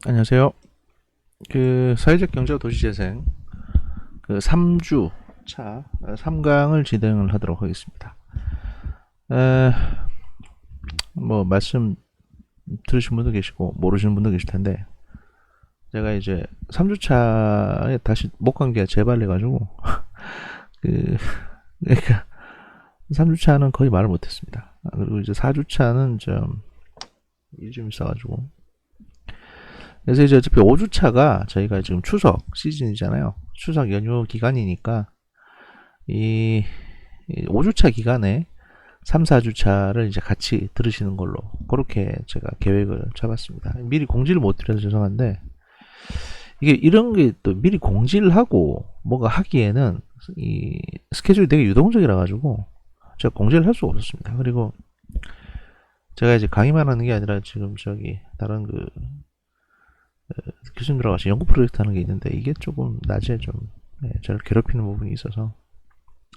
안녕하세요. 사회적 경제와 도시재생 3주 차 3강을 진행을 하도록 하겠습니다. 에, 뭐 말씀 들으신 분도 계시고 모르시는 분도 계실 텐데 제가 이제 3주 차에 다시 목감기가 재발해가지고 그 그러니까 3주 차는 거의 말을 못했습니다. 그리고 이제 4주 차는 좀 일이 좀 있어가지고 그래서 이제 어차피 5주차가 저희가 지금 추석 시즌이잖아요. 추석 연휴 기간이니까 이 5주차 기간에 3, 4주차를 이제 같이 들으시는 걸로 그렇게 제가 계획을 잡았습니다. 미리 공지를 못 드려서 죄송한데 이게 이런 게 또 미리 공지를 하고 뭐가 하기에는 이 스케줄이 되게 유동적이라 가지고 제가 공지를 할 수가 없었습니다. 그리고 제가 이제 강의만 하는 게 아니라 지금 저기 다른 교수님들하고 같이 연구 프로젝트 하는 게 있는데 이게 조금 낮에 좀 저를 괴롭히는 부분이 있어서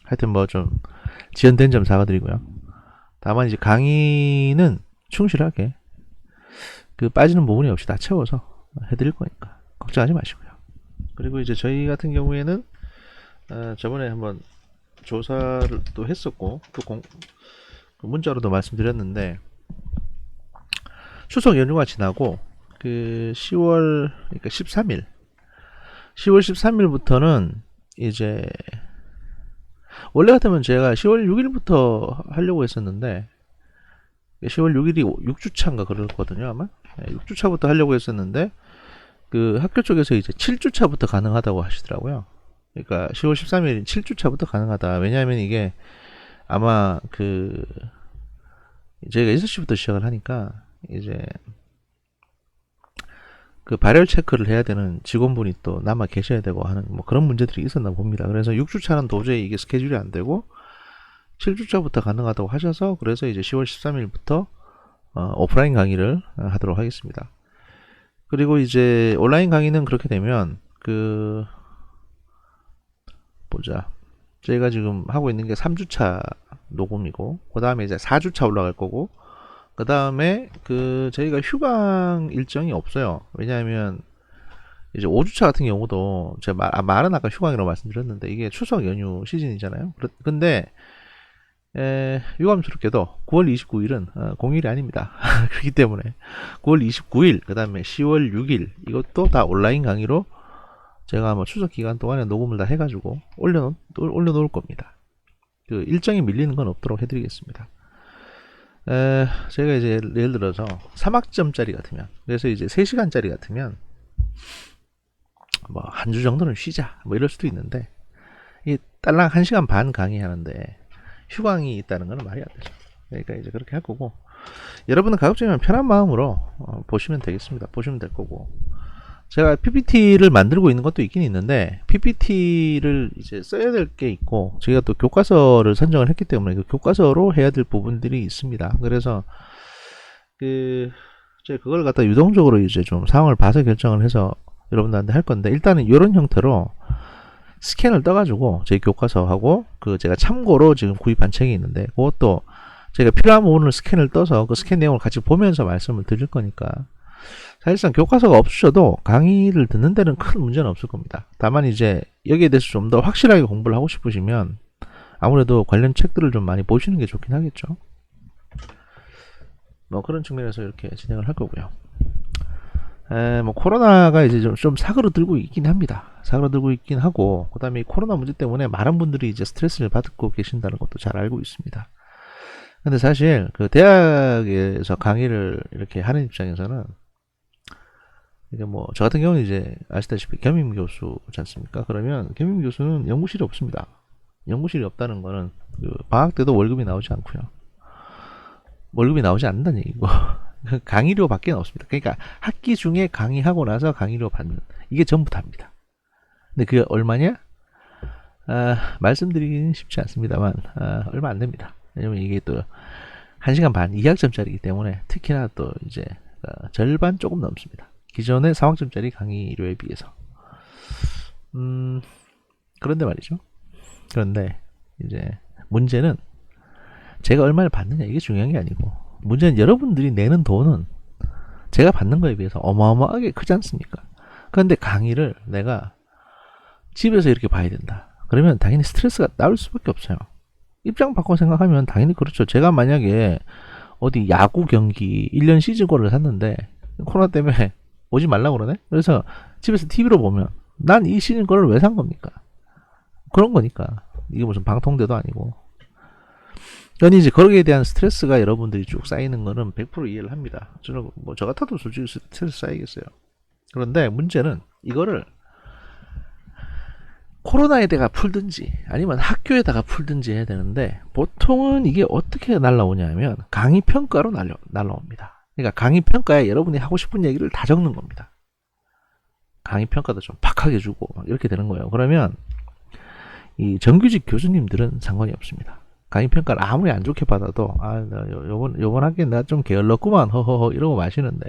하여튼 뭐 좀 지연된 점 사과드리고요. 다만 이제 강의는 충실하게 빠지는 부분이 없이 다 채워서 해드릴 거니까 걱정하지 마시고요. 그리고 이제 저희 같은 경우에는 저번에 한번 조사를 또 했었고 문자로도 말씀드렸는데 추석 연휴가 지나고 10월 그러니까 13일 10월 13일부터는 이제 원래 같으면 제가 10월 6일부터 하려고 했었는데 10월 6일이 6주차인가 그랬거든요 아마 6주차부터 하려고 했었는데 학교 쪽에서 이제 7주차부터 가능하다고 하시더라고요. 그러니까 10월 13일인 7주차부터 가능하다. 왜냐하면 이게 아마 저희가 6시부터 시작을 하니까 이제 발열 체크를 해야 되는 직원분이 또 남아 계셔야 되고 하는 뭐 그런 문제들이 있었나 봅니다. 그래서 6주차는 도저히 이게 스케줄이 안 되고 7주차부터 가능하다고 하셔서 그래서 이제 10월 13일부터 오프라인 강의를 하도록 하겠습니다. 그리고 이제 온라인 강의는 그렇게 되면 보자. 저희가 지금 하고 있는 게 3주차 녹음이고 그 다음에 이제 4주차 올라갈 거고 그 다음에 저희가 휴강 일정이 없어요. 왜냐하면 이제 5주차 같은 경우도 제가 말은 아까 휴강이라고 말씀드렸는데 이게 추석 연휴 시즌이잖아요. 근데 유감스럽게도 9월 29일은 공휴일이 아닙니다. 그렇기 때문에 9월 29일 그 다음에 10월 6일 이것도 다 온라인 강의로 제가 뭐 추석 기간 동안에 녹음을 다 해가지고 올려놓을 겁니다. 일정이 밀리는 건 없도록 해드리겠습니다. 제가 이제 예를 들어서 3학점짜리 같으면 그래서 이제 3시간짜리 같으면 뭐 한 주 정도는 쉬자 뭐 이럴 수도 있는데 이 딸랑 1시간 반 강의하는데 휴강이 있다는 건 말이 안 되죠. 그러니까 이제 그렇게 할 거고 여러분은 가급적이면 편한 마음으로 보시면 되겠습니다. 보시면 될 거고 제가 PPT를 만들고 있는 것도 있긴 있는데 PPT를 이제 써야 될 게 있고 저희가 또 교과서를 선정을 했기 때문에 그 교과서로 해야 될 부분들이 있습니다. 그래서 제가 그걸 갖다 유동적으로 이제 좀 상황을 봐서 결정을 해서 여러분들한테 할 건데 일단은 이런 형태로 스캔을 떠가지고 제 교과서하고 제가 참고로 지금 구입한 책이 있는데 그것도 제가 필요한 부분을 스캔을 떠서 그 스캔 내용을 같이 보면서 말씀을 드릴 거니까 사실상 교과서가 없으셔도 강의를 듣는 데는 큰 문제는 없을 겁니다. 다만 이제 여기에 대해서 좀 더 확실하게 공부를 하고 싶으시면 아무래도 관련 책들을 좀 많이 보시는 게 좋긴 하겠죠. 뭐 그런 측면에서 이렇게 진행을 할 거고요. 뭐 코로나가 이제 좀 사그러들고 있긴 합니다. 사그러들고 있긴 하고 그 다음에 코로나 문제 때문에 많은 분들이 이제 스트레스를 받고 계신다는 것도 잘 알고 있습니다. 근데 사실 대학에서 강의를 이렇게 하는 입장에서는 이게 뭐 저 같은 경우는 이제 아시다시피 겸임 교수지 않습니까? 그러면 겸임 교수는 연구실이 없습니다. 연구실이 없다는 거는 방학 때도 월급이 나오지 않고요. 월급이 나오지 않는다는 얘기고 강의료밖에 없습니다. 그러니까 학기 중에 강의하고 나서 강의료 받는 이게 전부 다입니다. 근데 그게 얼마냐? 말씀드리기는 쉽지 않습니다만 얼마 안 됩니다. 왜냐면 이게 또 1시간 반 2학점짜리이기 때문에 특히나 또 이제 절반 조금 넘습니다. 기존의 3학점짜리 강의료에 비해서. 그런데 말이죠. 그런데 이제 문제는 제가 얼마를 받느냐 이게 중요한 게 아니고 문제는 여러분들이 내는 돈은 제가 받는 거에 비해서 어마어마하게 크지 않습니까? 그런데 강의를 내가 집에서 이렇게 봐야 된다. 그러면 당연히 스트레스가 나올 수밖에 없어요. 입장 바꿔 생각하면 당연히 그렇죠. 제가 만약에 어디 야구 경기 1년 시즌권을 샀는데 코로나 때문에 오지 말라고 그러네? 그래서 집에서 TV로 보면 난 이 시즌권을 왜 산 겁니까? 그런 거니까. 이게 무슨 방통대도 아니고. 그러니 이제 거기에 대한 스트레스가 여러분들이 쭉 쌓이는 거는 100% 이해를 합니다. 저는 뭐 저 같아도 솔직히 스트레스 쌓이겠어요. 그런데 문제는 이거를 코로나에다가 풀든지 아니면 학교에다가 풀든지 해야 되는데 보통은 이게 어떻게 날라오냐 하면 강의 평가로 날라옵니다. 그러니까 강의 평가에 여러분이 하고 싶은 얘기를 다 적는 겁니다. 강의 평가도 좀 박하게 주고 막 이렇게 되는 거예요. 그러면 이 정규직 교수님들은 상관이 없습니다. 강의 평가를 아무리 안 좋게 받아도 요번 학기에 내가 좀 게을렀구만 허허허 이러고 마시는데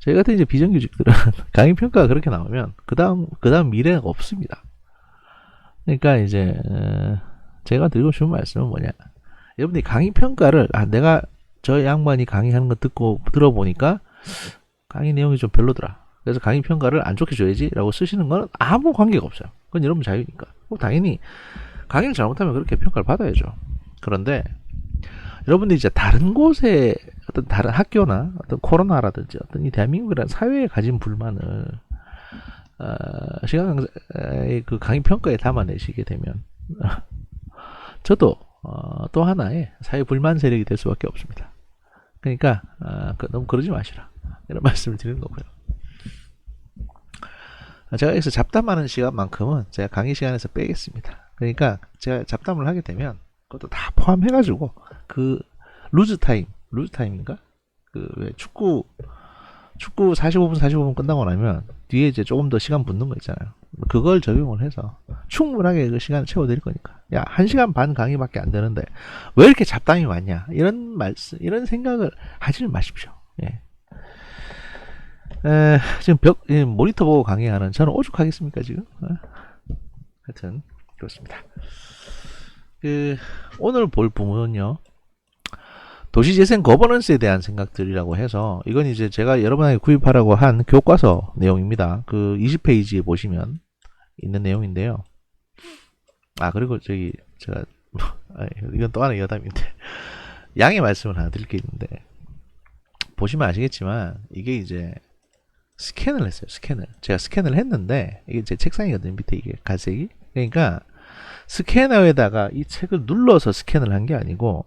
저희 같은 이제 비정규직들은 강의 평가가 그렇게 나오면 그 다음 미래가 없습니다. 그러니까 이제 제가 드리고 싶은 말씀은 뭐냐, 여러분이 강의 평가를 내가 저 양반이 강의하는 거 듣고 들어보니까 강의 내용이 좀 별로더라, 그래서 강의 평가를 안 좋게 줘야지 라고 쓰시는 건 아무 관계가 없어요. 그건 여러분 자유니까. 당연히 강의를 잘못하면 그렇게 평가를 받아야죠. 그런데 여러분들이 이제 다른 곳에 어떤 다른 학교나 어떤 코로나라든지 어떤 이 대한민국이라는 사회에 가진 불만을 시간 강사의 그 강의 평가에 담아내시게 되면 저도 또 하나의 사회 불만 세력이 될 수밖에 없습니다. 그러니까 너무 그러지 마시라 이런 말씀을 드리는 거고요. 제가 여기서 잡담하는 시간만큼은 제가 강의 시간에서 빼겠습니다. 그러니까 제가 잡담을 하게 되면 그것도 다 포함해가지고 그 루즈타임인가? 그 왜 축구 45분 끝나고 나면 뒤에 이제 조금 더 시간 붙는 거 있잖아요. 그걸 적용을 해서 충분하게 그 시간을 채워드릴 거니까. 야, 1시간 반 강의밖에 안 되는데 왜 이렇게 잡담이 많냐? 이런 생각을 하지는 마십시오. 예. 지금 모니터 보고 강의하는 저는 오죽하겠습니까, 지금? 하여튼, 그렇습니다. 오늘 볼 부분은요, 도시재생 거버넌스에 대한 생각들이라고 해서, 이건 이제 제가 여러분에게 구입하라고 한 교과서 내용입니다. 그 20페이지에 보시면 있는 내용인데요. 그리고 제가, 이건 또 하나의 여담인데, 양해 말씀을 하나 드릴 게 있는데, 보시면 아시겠지만, 이게 이제, 스캔을 했어요. 제가 스캔을 했는데 이게 제 책상이거든요. 밑에 이게 갈색이. 그러니까 스캐너에다가 이 책을 눌러서 스캔을 한 게 아니고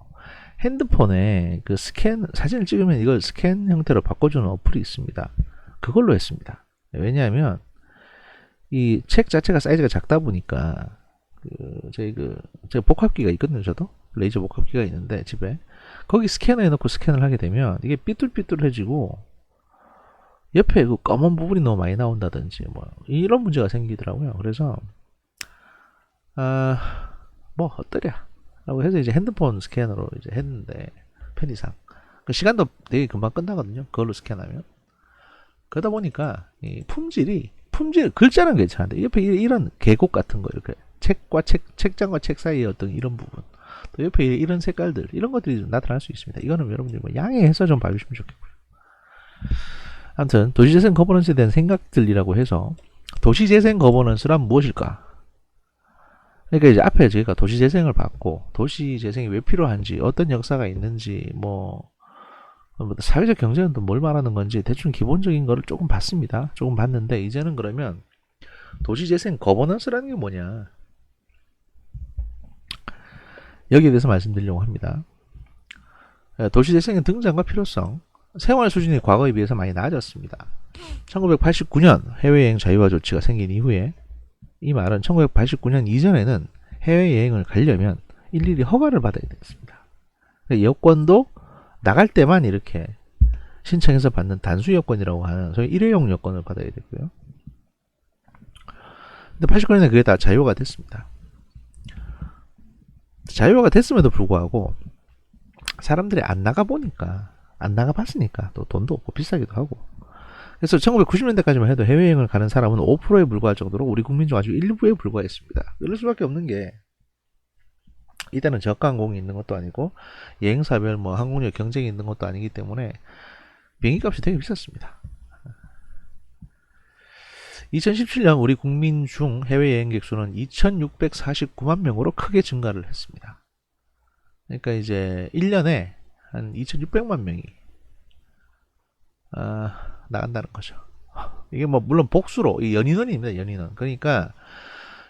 핸드폰에 그 사진을 찍으면 이걸 스캔 형태로 바꿔주는 어플이 있습니다. 그걸로 했습니다. 왜냐하면 이 책 자체가 사이즈가 작다 보니까 제가 복합기가 있거든요. 저도 레이저 복합기가 있는데 집에 거기 스캐너에 넣고 스캔을 하게 되면 이게 삐뚤삐뚤해지고 옆에 그 검은 부분이 너무 많이 나온다든지 뭐 이런 문제가 생기더라고요. 그래서 뭐 어떠랴 라고 해서 이제 핸드폰 스캐너로 이제 했는데 편의상 그 시간도 되게 금방 끝나거든요. 그걸로 스캔하면. 그러다 보니까 이 품질 글자는 괜찮은데 옆에 이런 계곡 같은 거 이렇게 책장과 책 사이의 어떤 이런 부분 또 옆에 이런 색깔들 이런 것들이 좀 나타날 수 있습니다. 이거는 여러분들 뭐 양해해서 좀 봐주시면 좋겠고요. 아무튼 도시재생 거버넌스에 대한 생각들이라고 해서 도시재생 거버넌스란 무엇일까? 그러니까 이제 앞에 저희가 도시재생을 봤고 도시재생이 왜 필요한지 어떤 역사가 있는지 뭐 사회적 경제는 또 뭘 말하는 건지 대충 기본적인 거를 조금 봤습니다. 조금 봤는데 이제는 그러면 도시재생 거버넌스라는 게 뭐냐 여기에 대해서 말씀드리려고 합니다. 도시재생의 등장과 필요성 생활 수준이 과거에 비해서 많이 나아졌습니다. 1989년 해외여행 자유화 조치가 생긴 이후에 이 말은 1989년 이전에는 해외여행을 가려면 일일이 허가를 받아야 됐습니다. 여권도 나갈 때만 이렇게 신청해서 받는 단수 여권이라고 하는 소위 일회용 여권을 받아야 되고요. 근데 89년에 그게 다 자유화가 됐습니다. 자유화가 됐음에도 불구하고 사람들이 안 나가봤으니까 또 돈도 없고 비싸기도 하고 그래서 1990년대까지만 해도 해외여행을 가는 사람은 5%에 불과할 정도로 우리 국민 중 아주 일부에 불과했습니다. 이럴 수밖에 없는 게 이때는 저가 항공이 있는 것도 아니고 여행사별 뭐 항공료 경쟁이 있는 것도 아니기 때문에 비행기 값이 되게 비쌌습니다. 2017년 우리 국민 중 해외여행객 수는 2649만 명으로 크게 증가를 했습니다. 그러니까 이제 1년에 한 2600만 명이 나간다는 거죠. 이게 뭐 물론 복수로 이 연인원입니다. 연인원. 그러니까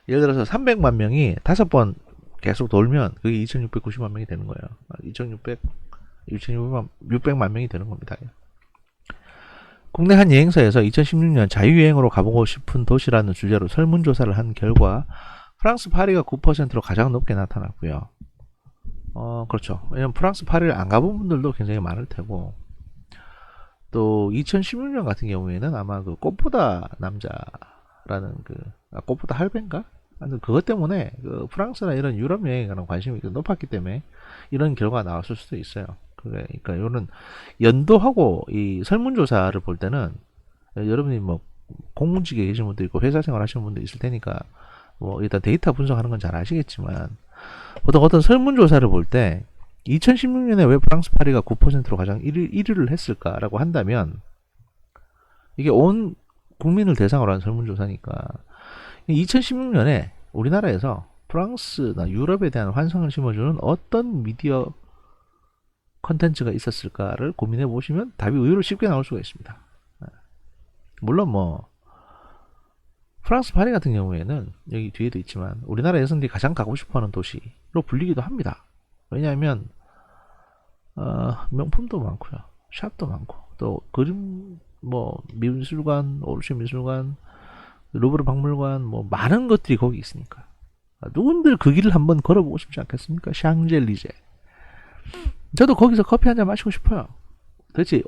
예를 들어서 300만 명이 5번 계속 돌면 그게 2690만 명이 되는 거예요. 2600만 명이 되는 겁니다. 국내 한 여행사에서 2016년 자유여행으로 가보고 싶은 도시라는 주제로 설문조사를 한 결과 프랑스 파리가 9%로 가장 높게 나타났고요. 그렇죠. 왜냐면 프랑스 파리를 안 가본 분들도 굉장히 많을 테고, 또 2016년 같은 경우에는 아마 그 꽃보다 남자라는 꽃보다 할배인가? 그것 때문에 그 프랑스나 이런 유럽 여행에 관한 관심이 높았기 때문에 이런 결과가 나왔을 수도 있어요. 그러니까 이런 연도하고 이 설문조사를 볼 때는 여러분이 뭐 공무직에 계신 분도 있고 회사 생활 하시는 분도 있을 테니까 뭐 일단 데이터 분석하는 건 잘 아시겠지만, 보통 어떤 설문조사를 볼 때 2016년에 왜 프랑스 파리가 9%로 가장 1위를 했을까라고 한다면, 이게 온 국민을 대상으로 한 설문조사니까 2016년에 우리나라에서 프랑스나 유럽에 대한 환상을 심어주는 어떤 미디어 컨텐츠가 있었을까를 고민해 보시면 답이 의외로 쉽게 나올 수가 있습니다. 물론 뭐 프랑스 파리 같은 경우에는 여기 뒤에도 있지만 우리나라 여성들이 가장 가고 싶어하는 도시로 불리기도 합니다. 왜냐하면 명품도 많고요, 샵도 많고, 또 그림 뭐 미술관, 오르쉐 미술관, 루브르 박물관, 뭐 많은 것들이 거기 있으니까 누군들 그 길을 한번 걸어보고 싶지 않겠습니까? 샹젤리제. 저도 거기서 커피 한잔 마시고 싶어요. 대체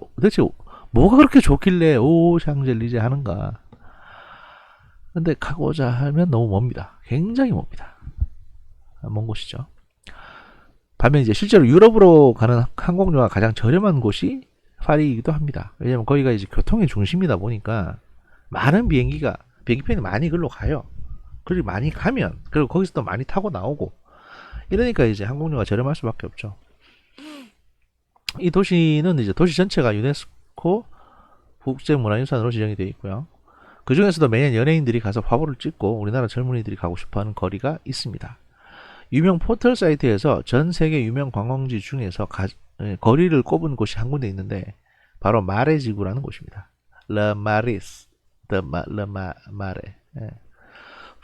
뭐가 그렇게 좋길래 오 샹젤리제 하는가. 근데 가고자 하면 너무 멉니다. 굉장히 멉니다. 먼 곳이죠. 반면 이제 실제로 유럽으로 가는 항공료가 가장 저렴한 곳이 파리이기도 합니다. 왜냐면 거기가 이제 교통의 중심이다 보니까 많은 비행기편이 많이 글로 가요. 그리고 많이 가면, 그리고 거기서 또 많이 타고 나오고, 이러니까 이제 항공료가 저렴할 수밖에 없죠. 이 도시는 이제 도시 전체가 유네스코 국제문화유산으로 지정이 되어 있고요. 그 중에서도 매년 연예인들이 가서 화보를 찍고 우리나라 젊은이들이 가고 싶어하는 거리가 있습니다. 유명 포털 사이트에서 전 세계 유명 관광지 중에서 거리를 꼽은 곳이 한 군데 있는데 바로 마레지구라는 곳입니다. Le Maris, Le Marais.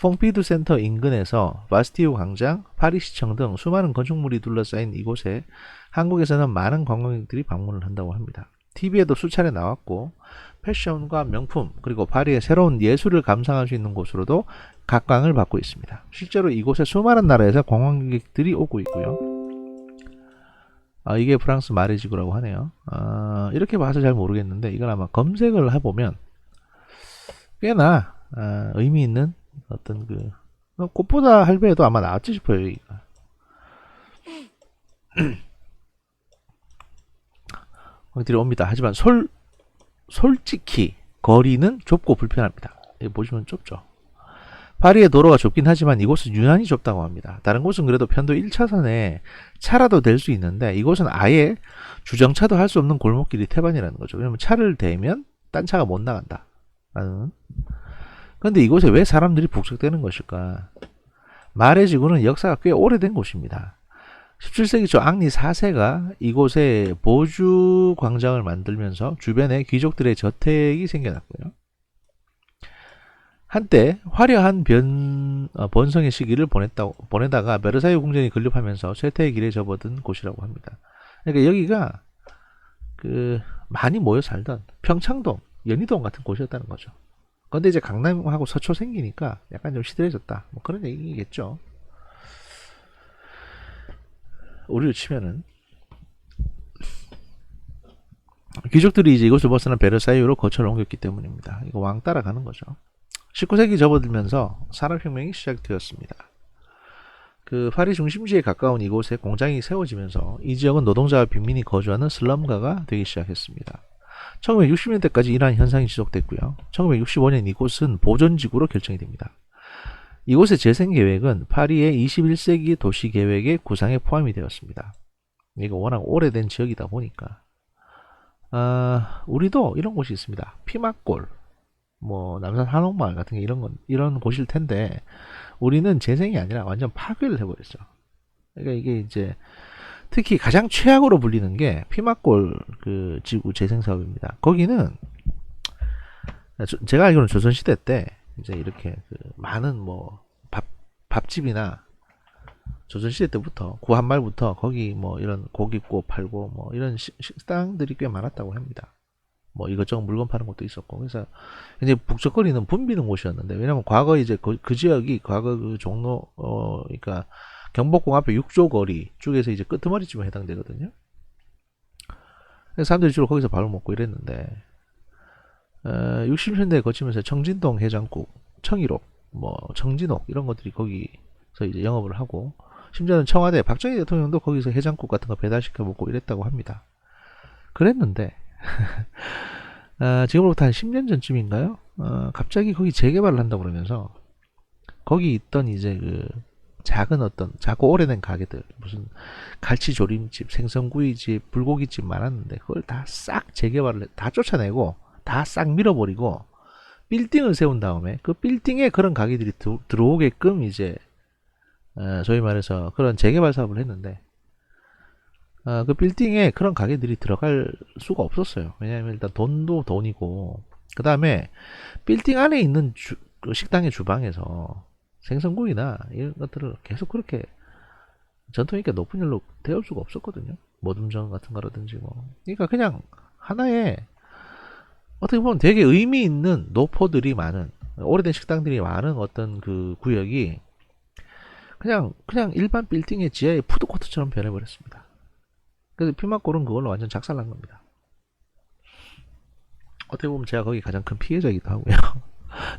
퐁피두 센터 인근에서 바스티유 광장, 파리시청 등 수많은 건축물이 둘러싸인 이곳에 한국에서는 많은 관광객들이 방문을 한다고 합니다. TV에도 수차례 나왔고 패션과 명품, 그리고 파리의 새로운 예술을 감상할 수 있는 곳으로도 각광을 받고 있습니다. 실제로 이곳에 수많은 나라에서 관광객들이 오고 있고요. 이게 프랑스 마레지구라고 하네요. 이렇게 봐서 잘 모르겠는데 이건 아마 검색을 해보면 꽤나 의미 있는 어떤 꽃보다 할배에도 아마 나왔지 싶어요. 여기가. 들이 옵니다. 하지만 솔직히 거리는 좁고 불편합니다. 여기 보시면 좁죠. 파리의 도로가 좁긴 하지만 이곳은 유난히 좁다고 합니다. 다른 곳은 그래도 편도 1차선에 차라도 될 수 있는데 이곳은 아예 주정차도 할 수 없는 골목길이 태반이라는 거죠. 왜냐면 차를 대면 딴 차가 못 나간다. 그런데 이곳에 왜 사람들이 북적대는 것일까? 마레지구는 역사가 꽤 오래된 곳입니다. 17세기 초 앙리 4세가 이곳에 보주 광장을 만들면서 주변에 귀족들의 저택이 생겨났고요. 한때 화려한 번성의 시기를 보내다가 베르사유 궁전이 건립하면서 쇠퇴의 길에 접어든 곳이라고 합니다. 그러니까 여기가 많이 모여 살던 평창동, 연희동 같은 곳이었다는 거죠. 그런데 이제 강남하고 서초 생기니까 약간 좀 시들해졌다. 뭐 그런 얘기겠죠. 우리로 치면은 귀족들이 이제 이곳을 벗어나 베르사유로 거처를 옮겼기 때문입니다. 이거 왕 따라가는 거죠. 19세기 접어들면서 산업혁명이 시작되었습니다. 파리 중심지에 가까운 이곳에 공장이 세워지면서 이 지역은 노동자와 빈민이 거주하는 슬럼가가 되기 시작했습니다. 1960년대까지 이러한 현상이 지속됐고요. 1965년 이곳은 보존지구로 결정이 됩니다. 이곳의 재생계획은 파리의 21세기 도시계획의 구상에 포함이 되었습니다. 이거 워낙 오래된 지역이다 보니까 우리도 이런 곳이 있습니다. 피막골, 뭐 남산 한옥마을 같은 게 이런 곳일 텐데 우리는 재생이 아니라 완전 파괴를 해버렸죠. 그러니까 이게 이제 특히 가장 최악으로 불리는 게 피막골 그 지구 재생 사업입니다. 거기는 제가 알기로는 조선시대 때 이제 이렇게 그 많은 뭐 밥집이나 조선시대 때부터 구한말부터 거기 뭐 이런 고기 구워 팔고 뭐 이런 식당들이 꽤 많았다고 합니다. 뭐 이것저것 물건 파는 것도 있었고 그래서 이제 북적거리는 붐비는 곳이었는데 왜냐면 과거 이제 그 지역이 과거 그 종로 그러니까 경복궁 앞에 6조 거리 쪽에서 이제 끄트머리쯤에 해당되거든요. 그래서 사람들이 주로 거기서 밥을 먹고 이랬는데 60년대에 거치면서 청진동 해장국, 청일옥, 뭐 청진옥 이런 것들이 거기서 이제 영업을 하고 심지어는 청와대 박정희 대통령도 거기서 해장국 같은 거 배달시켜 먹고 이랬다고 합니다. 그랬는데 지금으로부터 한 10년 전쯤인가요? 갑자기 거기 재개발을 한다고 그러면서 거기 있던 이제 그 작은 어떤 작고 오래된 가게들 무슨 갈치조림집, 생선구이집, 불고기집 많았는데 그걸 다 싹 재개발을 다 쫓아내고 다 싹 밀어버리고 빌딩을 세운 다음에 그 빌딩에 그런 가게들이 들어오게끔 이제 소위 말해서 그런 재개발 사업을 했는데 그 빌딩에 그런 가게들이 들어갈 수가 없었어요. 왜냐하면 일단 돈도 돈이고 그 다음에 빌딩 안에 있는 그 식당의 주방에서 생선구이나 이런 것들을 계속 그렇게 전통 있게 높은 열로 데울 수가 없었거든요. 모듬전 같은 거라든지 뭐. 그러니까 그냥 하나의 어떻게 보면 되게 의미 있는 노포들이 많은 오래된 식당들이 많은 어떤 그 구역이 그냥 일반 빌딩의 지하의 푸드코트처럼 변해버렸습니다. 그래서 피막골은 그걸로 완전 작살난 겁니다. 어떻게 보면 제가 거기 가장 큰 피해자이기도 하고요.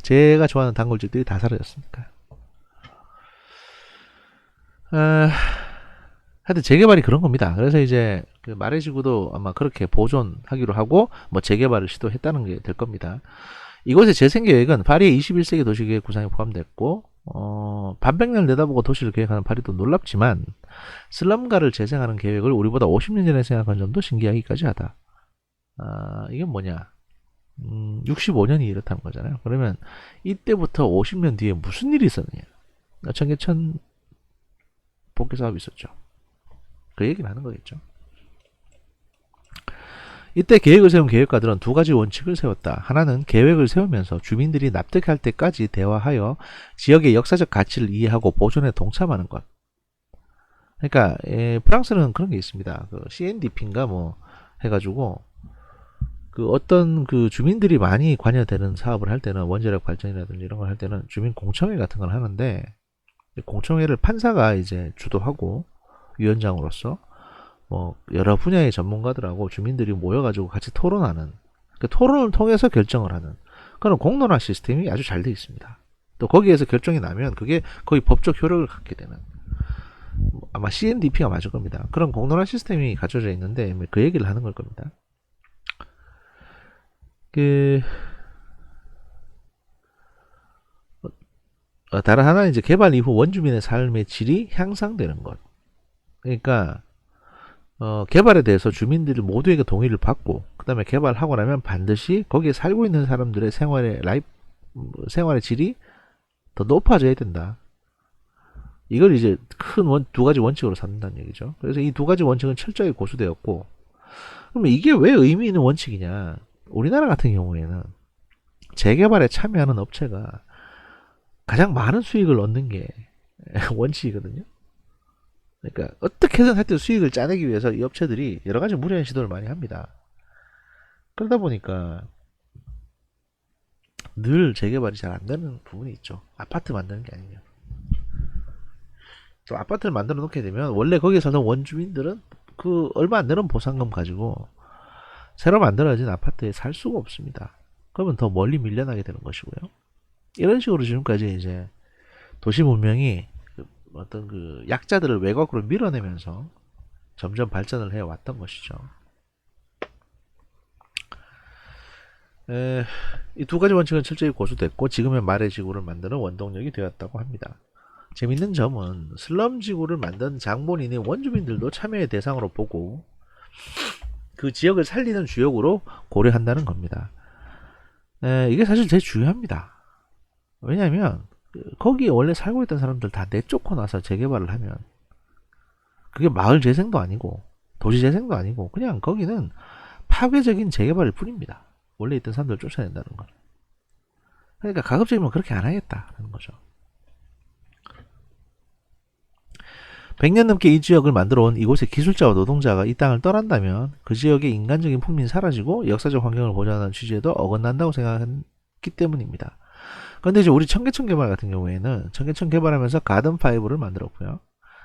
제가 좋아하는 단골집들이 다 사라졌으니까요. 하여튼 재개발이 그런 겁니다. 그래서 이제 그 마레지구도 아마 그렇게 보존하기로 하고 뭐 재개발을 시도했다는 게 될 겁니다. 이곳의 재생 계획은 파리의 21세기 도시계획 구상에 포함됐고 반백년을 내다보고 도시를 계획하는 파리도 놀랍지만 슬럼가를 재생하는 계획을 우리보다 50년 전에 생각한 점도 신기하기까지 하다. 이게 뭐냐? 65년이 이렇다는 거잖아요. 그러면 이때부터 50년 뒤에 무슨 일이 있었느냐? 청계천 복귀 사업이 있었죠. 그 얘기를 하는 거겠죠. 이때 계획을 세운 계획가들은 두 가지 원칙을 세웠다. 하나는 계획을 세우면서 주민들이 납득할 때까지 대화하여 지역의 역사적 가치를 이해하고 보존에 동참하는 것. 그러니까 프랑스는 그런 게 있습니다. 그 CNDP인가 뭐 해가지고 그 어떤 그 주민들이 많이 관여되는 사업을 할 때는 원자력 발전이라든지 이런 걸 할 때는 주민 공청회 같은 걸 하는데 공청회를 판사가 이제 주도하고 위원장으로서 뭐 여러 분야의 전문가들하고 주민들이 모여가지고 같이 토론하는 그 토론을 통해서 결정을 하는 그런 공론화 시스템이 아주 잘 되어 있습니다. 또 거기에서 결정이 나면 그게 거의 법적 효력을 갖게 되는 아마 CNDP가 맞을 겁니다. 그런 공론화 시스템이 갖춰져 있는데 그 얘기를 하는 걸 겁니다. 그 다른 하나는 이제 개발 이후 원주민의 삶의 질이 향상되는 것. 그러니까 개발에 대해서 주민들 모두에게 동의를 받고 그 다음에 개발하고 나면 반드시 거기에 살고 있는 사람들의 생활의 질이 더 높아져야 된다. 이걸 이제 큰 두 가지 원칙으로 삼는다는 얘기죠. 그래서 이 두 가지 원칙은 철저히 고수되었고 그러면 이게 왜 의미 있는 원칙이냐? 우리나라 같은 경우에는 재개발에 참여하는 업체가 가장 많은 수익을 얻는 게 원칙이거든요. 그러니까 어떻게든 하여튼 수익을 짜내기 위해서 이 업체들이 여러 가지 무리한 시도를 많이 합니다. 그러다 보니까 늘 재개발이 잘 안 되는 부분이 있죠. 아파트 만드는 게 아니면. 또 아파트를 만들어 놓게 되면 원래 거기에 살던 원주민들은 그 얼마 안 되는 보상금 가지고 새로 만들어진 아파트에 살 수가 없습니다. 그러면 더 멀리 밀려나게 되는 것이고요. 이런 식으로 지금까지 이제 도시 문명이 어떤 그 약자들을 외곽으로 밀어내면서 점점 발전을 해왔던 것이죠. 이 두 가지 원칙은 철저히 고수됐고 지금의 말의 지구를 만드는 원동력이 되었다고 합니다. 재밌는 점은 슬럼 지구를 만든 장본인이 원주민들도 참여의 대상으로 보고 그 지역을 살리는 주역으로 고려한다는 겁니다. 이게 사실 제일 중요합니다. 왜냐하면 거기에 원래 살고 있던 사람들 다 내쫓고 나서 재개발을 하면 그게 마을 재생도 아니고 도시 재생도 아니고 그냥 거기는 파괴적인 재개발일 뿐입니다. 원래 있던 사람들을 쫓아낸다는 건. 그러니까 가급적이면 그렇게 안 하겠다는 거죠. 100년 넘게 이 지역을 만들어 온 이곳의 기술자와 노동자가 이 땅을 떠난다면 그 지역의 인간적인 풍미는 사라지고 역사적 환경을 보존하는 취지에도 어긋난다고 생각했기 때문입니다. 그런데 이제 우리 청계천 개발 같은 경우에는 청계천 개발하면서 가든5를 만들었고요.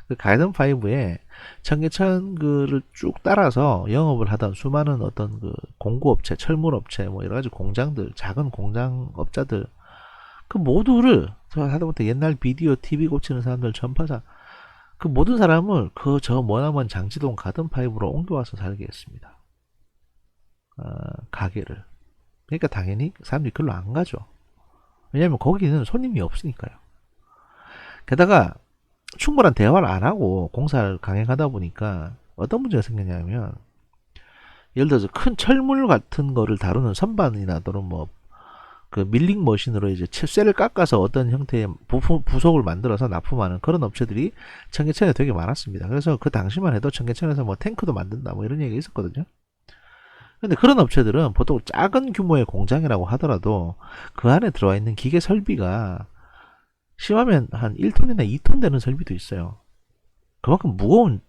그 가든5에 청계천 그를 쭉 따라서 영업을 하던 수많은 어떤 그 공구업체, 철물업체, 뭐 여러 가지 공장들, 작은 공장업자들, 그 모두를 하다못해 옛날 비디오, TV 고치는 사람들, 전파사, 그 모든 사람을 그 저 머나먼 장지동 가든5로 옮겨와서 살게 했습니다. 가게를. 그러니까 당연히 사람들이 글로 안 가죠. 왜냐면 거기는 손님이 없으니까요. 게다가 충분한 대화를 안 하고 공사를 강행하다 보니까 어떤 문제가 생겼냐면, 예를 들어서 큰 철물 같은 거를 다루는 선반이나 또는 뭐 그 밀링 머신으로 이제 쇠를 깎아서 어떤 형태의 부속을 만들어서 납품하는 그런 업체들이 청계천에 되게 많았습니다. 그래서 그 당시만 해도 청계천에서 뭐 탱크도 만든다 뭐 이런 얘기가 있었거든요. 근데 그런 업체들은 보통 작은 규모의 공장이라고 하더라도 그 안에 들어와 있는 기계 설비가 심하면 한 1톤이나 2톤 되는 설비도 있어요. 그만큼 무거운,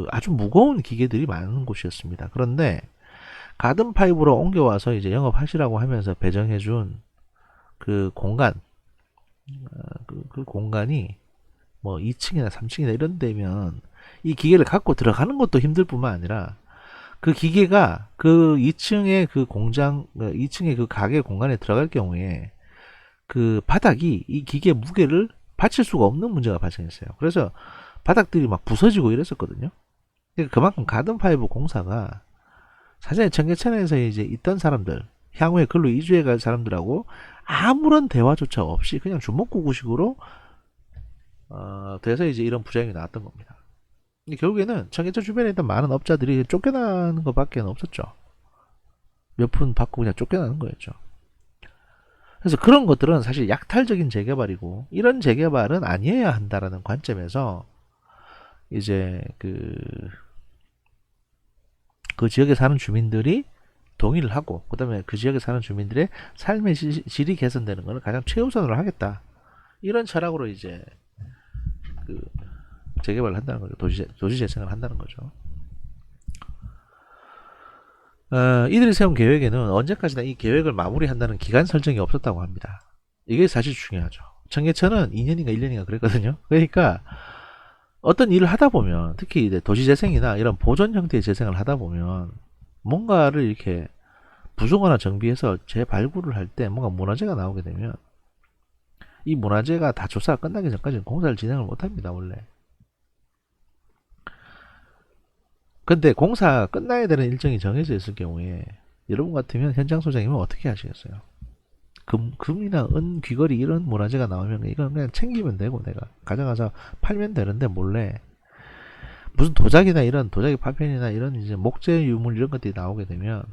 아주 무거운 기계들이 많은 곳이었습니다. 그런데 가든5로 옮겨와서 이제 영업하시라고 하면서 배정해준 그 공간, 그 공간이 뭐 2층이나 3층이나 이런 데면 이 기계를 갖고 들어가는 것도 힘들 뿐만 아니라 그 기계가 그 2층의 그 공장, 2층의 그 가게 공간에 들어갈 경우에 그 바닥이 이 기계 무게를 받칠 수가 없는 문제가 발생했어요. 그래서 바닥들이 막 부서지고 이랬었거든요. 그러니까 그만큼 가든5 공사가 사전에 청계천에서 이제 있던 사람들, 향후에 글로 이주해 갈 사람들하고 아무런 대화조차 없이 그냥 주먹구구식으로 돼서 이제 이런 부작용이 나왔던 겁니다. 근데 결국에는 청계천 주변에 있던 많은 업자들이 쫓겨나는 것밖에 없었죠. 몇 푼 받고 그냥 쫓겨나는 거였죠. 그래서 그런 것들은 사실 약탈적인 재개발이고 이런 재개발은 아니어야 한다라는 관점에서 이제 그 지역에 사는 주민들이 동의를 하고 그 다음에 그 지역에 사는 주민들의 삶의 질이 개선되는 것을 가장 최우선으로 하겠다, 이런 철학으로 이제 그 재개발을 한다는 거죠. 도시 재생을 한다는 거죠. 이들이 세운 계획에는 언제까지나 이 계획을 마무리한다는 기간 설정이 없었다고 합니다. 이게 사실 중요하죠. 청계천은 2년인가 1년인가 그랬거든요. 그러니까 어떤 일을 하다 보면, 특히 이제 도시재생이나 이런 보존 형태의 재생을 하다 보면 뭔가를 이렇게 부수거나 정비해서 재발굴을 할 때 뭔가 문화재가 나오게 되면 이 문화재가 다 조사가 끝나기 전까지는 공사를 진행을 못합니다, 원래. 근데 공사가 끝나야 되는 일정이 정해져 있을 경우에 여러분 같으면 현장 소장이면 어떻게 하시겠어요? 금이나 은, 귀걸이 이런 문화재가 나오면 이건 그냥 챙기면 되고 내가 가져가서 팔면 되는데, 몰래 무슨 도자기나 이런 도자기 파편이나 이런 이제 목재 유물 이런 것들이 나오게 되면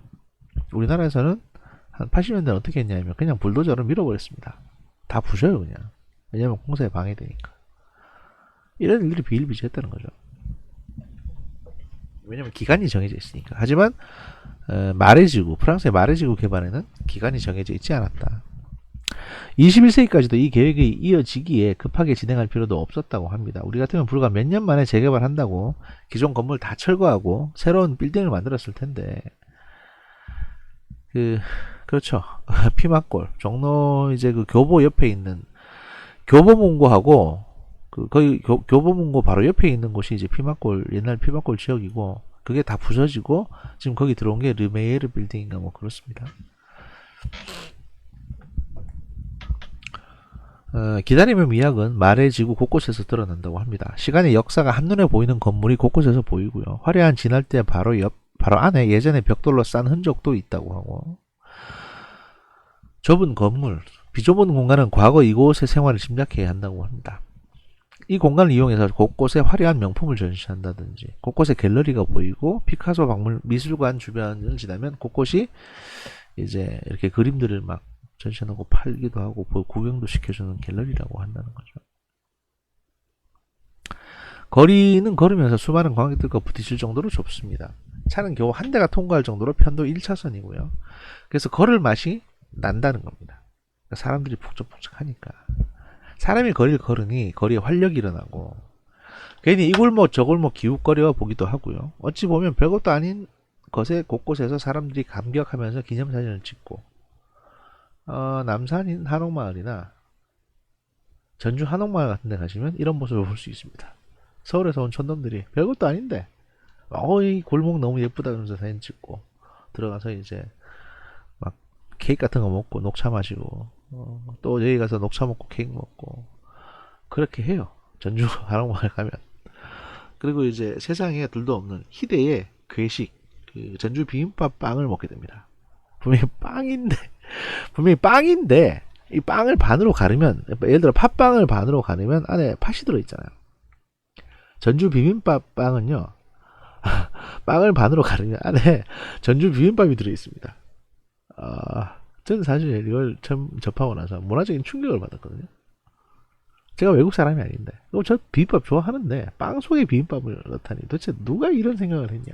우리나라에서는 한 80년대는 어떻게 했냐면 그냥 불도저로 밀어버렸습니다. 다 부셔요 그냥. 왜냐면 공사에 방해되니까. 이런 일들이 비일비재했다는 거죠. 왜냐면 기간이 정해져 있으니까. 하지만 마레지구, 프랑스의 마레지구 개발에는 기간이 정해져 있지 않았다. 21세기까지도 이 계획이 이어지기에 급하게 진행할 필요도 없었다고 합니다. 우리 같으면 불과 몇 년 만에 재개발한다고 기존 건물 다 철거하고 새로운 빌딩을 만들었을 텐데, 그렇죠. 피막골, 종로 이제 그 교보 옆에 있는 교보문고하고 거기 교보문고 바로 옆에 있는 곳이 이제 피막골, 옛날 피막골 지역이고, 그게 다 부서지고 지금 거기 들어온 게 르메이에르 빌딩인가 뭐 그렇습니다. 기다림의 미학은 마레 지구 곳곳에서 드러난다고 합니다. 시간의 역사가 한눈에 보이는 건물이 곳곳에서 보이고요. 화려한 진할대 바로 안에 예전에 벽돌로 싼 흔적도 있다고 하고, 좁은 건물, 비좁은 공간은 과거 이곳의 생활을 짐작해야 한다고 합니다. 이 공간을 이용해서 곳곳에 화려한 명품을 전시한다든지, 곳곳에 갤러리가 보이고 피카소 박물 미술관 주변을 지나면 곳곳이 이제 이렇게 그림들을 막 전시해놓고 팔기도 하고 구경도 시켜주는 갤러리라고 한다는 거죠. 거리는 걸으면서 수많은 관객들과 부딪힐 정도로 좁습니다. 차는 겨우 한 대가 통과할 정도로 편도 1차선이고요. 그래서 걸을 맛이 난다는 겁니다. 사람들이 북적북적하니까. 사람이 거리를 걸으니 거리에 활력이 일어나고, 괜히 이 골목 저 골목 기웃거려 보기도 하고요. 어찌 보면 별것도 아닌 것에 곳곳에서 사람들이 감격하면서 기념사진을 찍고, 남산인 한옥마을이나 전주 한옥마을 같은 데 가시면 이런 모습을 볼 수 있습니다. 서울에서 온 촌놈들이 별것도 아닌데 이 골목 너무 예쁘다 그러면서 사진 찍고 들어가서 이제 막 케이크 같은 거 먹고 녹차 마시고, 또 여기 가서 녹차 먹고 케이크 먹고 그렇게 해요. 전주 한옥마을 가면. 그리고 이제 세상에 둘도 없는 희대의 괴식, 그 전주 비빔밥 빵을 먹게 됩니다. 분명히 빵인데 이 빵을 반으로 가르면, 예를 들어 팥빵을 반으로 가르면 안에 팥이 들어있잖아요. 전주 비빔밥 빵은요, 빵을 반으로 가르면 안에 전주 비빔밥이 들어있습니다. 저는 사실 이걸 처음 접하고 나서 문화적인 충격을 받았거든요. 제가 외국 사람이 아닌데, 저 비빔밥 좋아하는데 빵 속에 비빔밥을 넣다니 도대체 누가 이런 생각을 했냐.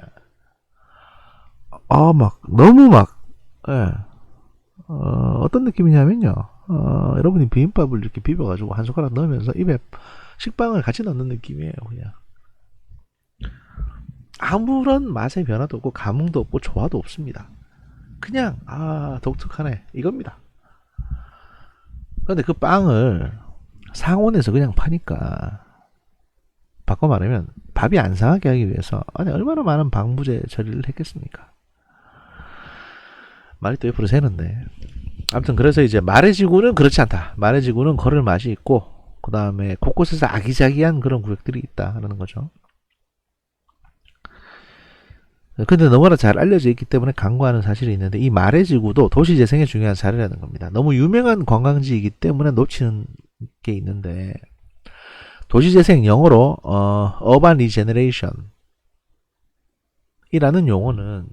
너무 예. 어떤 느낌이냐면요, 여러분이 비빔밥을 이렇게 비벼가지고 한 숟가락 넣으면서 입에 식빵을 같이 넣는 느낌이에요. 그냥 아무런 맛의 변화도 없고 감흥도 없고 조화도 없습니다. 그냥 독특하네 이겁니다. 그런데 그 빵을 상온에서 그냥 파니까, 바꿔 말하면 밥이 안 상하게 하기 위해서 얼마나 많은 방부제 처리를 했겠습니까. 말이 또 옆으로 새는데, 아무튼 그래서 이제 말의 지구는 그렇지 않다. 말의 지구는 걸을 맛이 있고, 그 다음에 곳곳에서 아기자기한 그런 구역들이 있다 하는 거죠. 근데 너무나 잘 알려져 있기 때문에 간과하는 사실이 있는데, 이 말의 지구도 도시재생에 중요한 사례라는 겁니다. 너무 유명한 관광지이기 때문에 놓치는 게 있는데, 도시재생 영어로 urban regeneration 이라는 용어는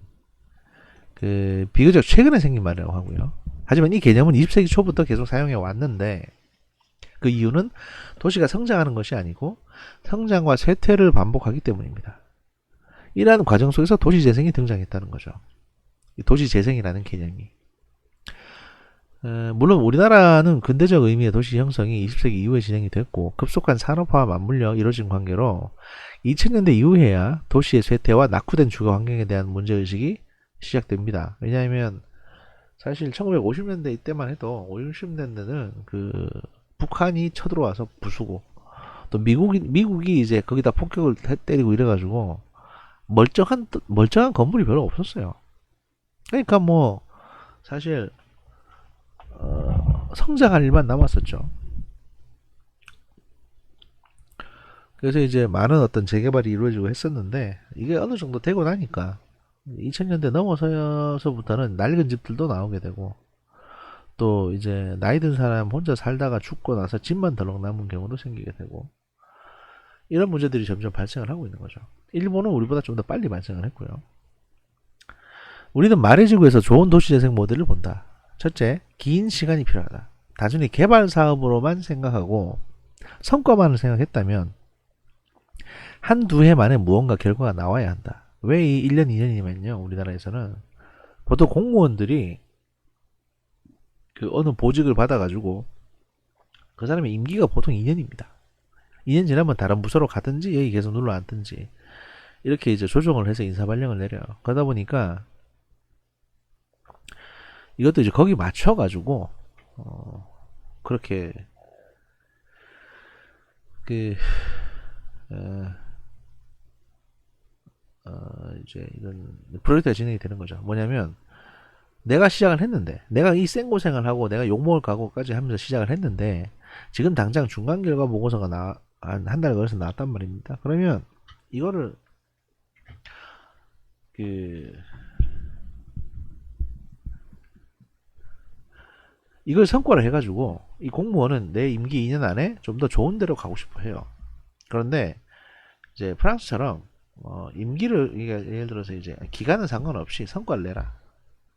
비교적 최근에 생긴 말이라고 하고요. 하지만 이 개념은 20세기 초부터 계속 사용해 왔는데, 그 이유는 도시가 성장하는 것이 아니고 성장과 쇠퇴를 반복하기 때문입니다. 이러한 과정 속에서 도시재생이 등장했다는 거죠. 도시재생이라는 개념이. 물론 우리나라는 근대적 의미의 도시 형성이 20세기 이후에 진행이 됐고, 급속한 산업화와 맞물려 이루어진 관계로 2000년대 이후에야 도시의 쇠퇴와 낙후된 주거 환경에 대한 문제의식이 시작됩니다. 왜냐하면 사실 1950년대 이때만 해도 50, 60년대는 북한이 쳐들어와서 부수고, 또 미국이 이제 거기다 폭격을 때리고 이래가지고 멀쩡한 건물이 별로 없었어요. 그러니까 사실 성장할 일만 남았었죠. 그래서 이제 많은 어떤 재개발이 이루어지고 했었는데, 이게 어느 정도 되고 나니까 2000년대 넘어서부터는 낡은 집들도 나오게 되고, 또 이제 나이 든 사람 혼자 살다가 죽고 나서 집만 덜렁 남은 경우도 생기게 되고, 이런 문제들이 점점 발생을 하고 있는 거죠. 일본은 우리보다 좀 더 빨리 발생을 했고요. 우리는 말의 지구에서 좋은 도시재생 모델을 본다. 첫째, 긴 시간이 필요하다. 단순히 개발 사업으로만 생각하고 성과만을 생각했다면 한두 해 만에 무언가 결과가 나와야 한다. 왜 이 1년, 2년이면요, 우리나라에서는 보통 공무원들이 어느 보직을 받아가지고 그 사람의 임기가 보통 2년입니다. 2년 지나면 다른 부서로 가든지 여기 계속 눌러 앉든지 이렇게 이제 조정을 해서 인사발령을 내려요. 그러다 보니까 이것도 이제 거기 맞춰가지고 그렇게 이제 이런 프로젝트가 진행이 되는 거죠. 뭐냐면, 내가 시작을 했는데, 내가 이 생고생을 하고 내가 욕먹을 각오까지 하면서 시작을 했는데, 지금 당장 중간 결과 보고서가 한 달 걸려서 나왔단 말입니다. 그러면 이거를 이걸 성과를 해가지고 이 공무원은 내 임기 2년 안에 좀 더 좋은 데로 가고 싶어 해요. 그런데 이제 프랑스처럼 임기를 예를 들어서 이제 기간은 상관없이 성과를 내라.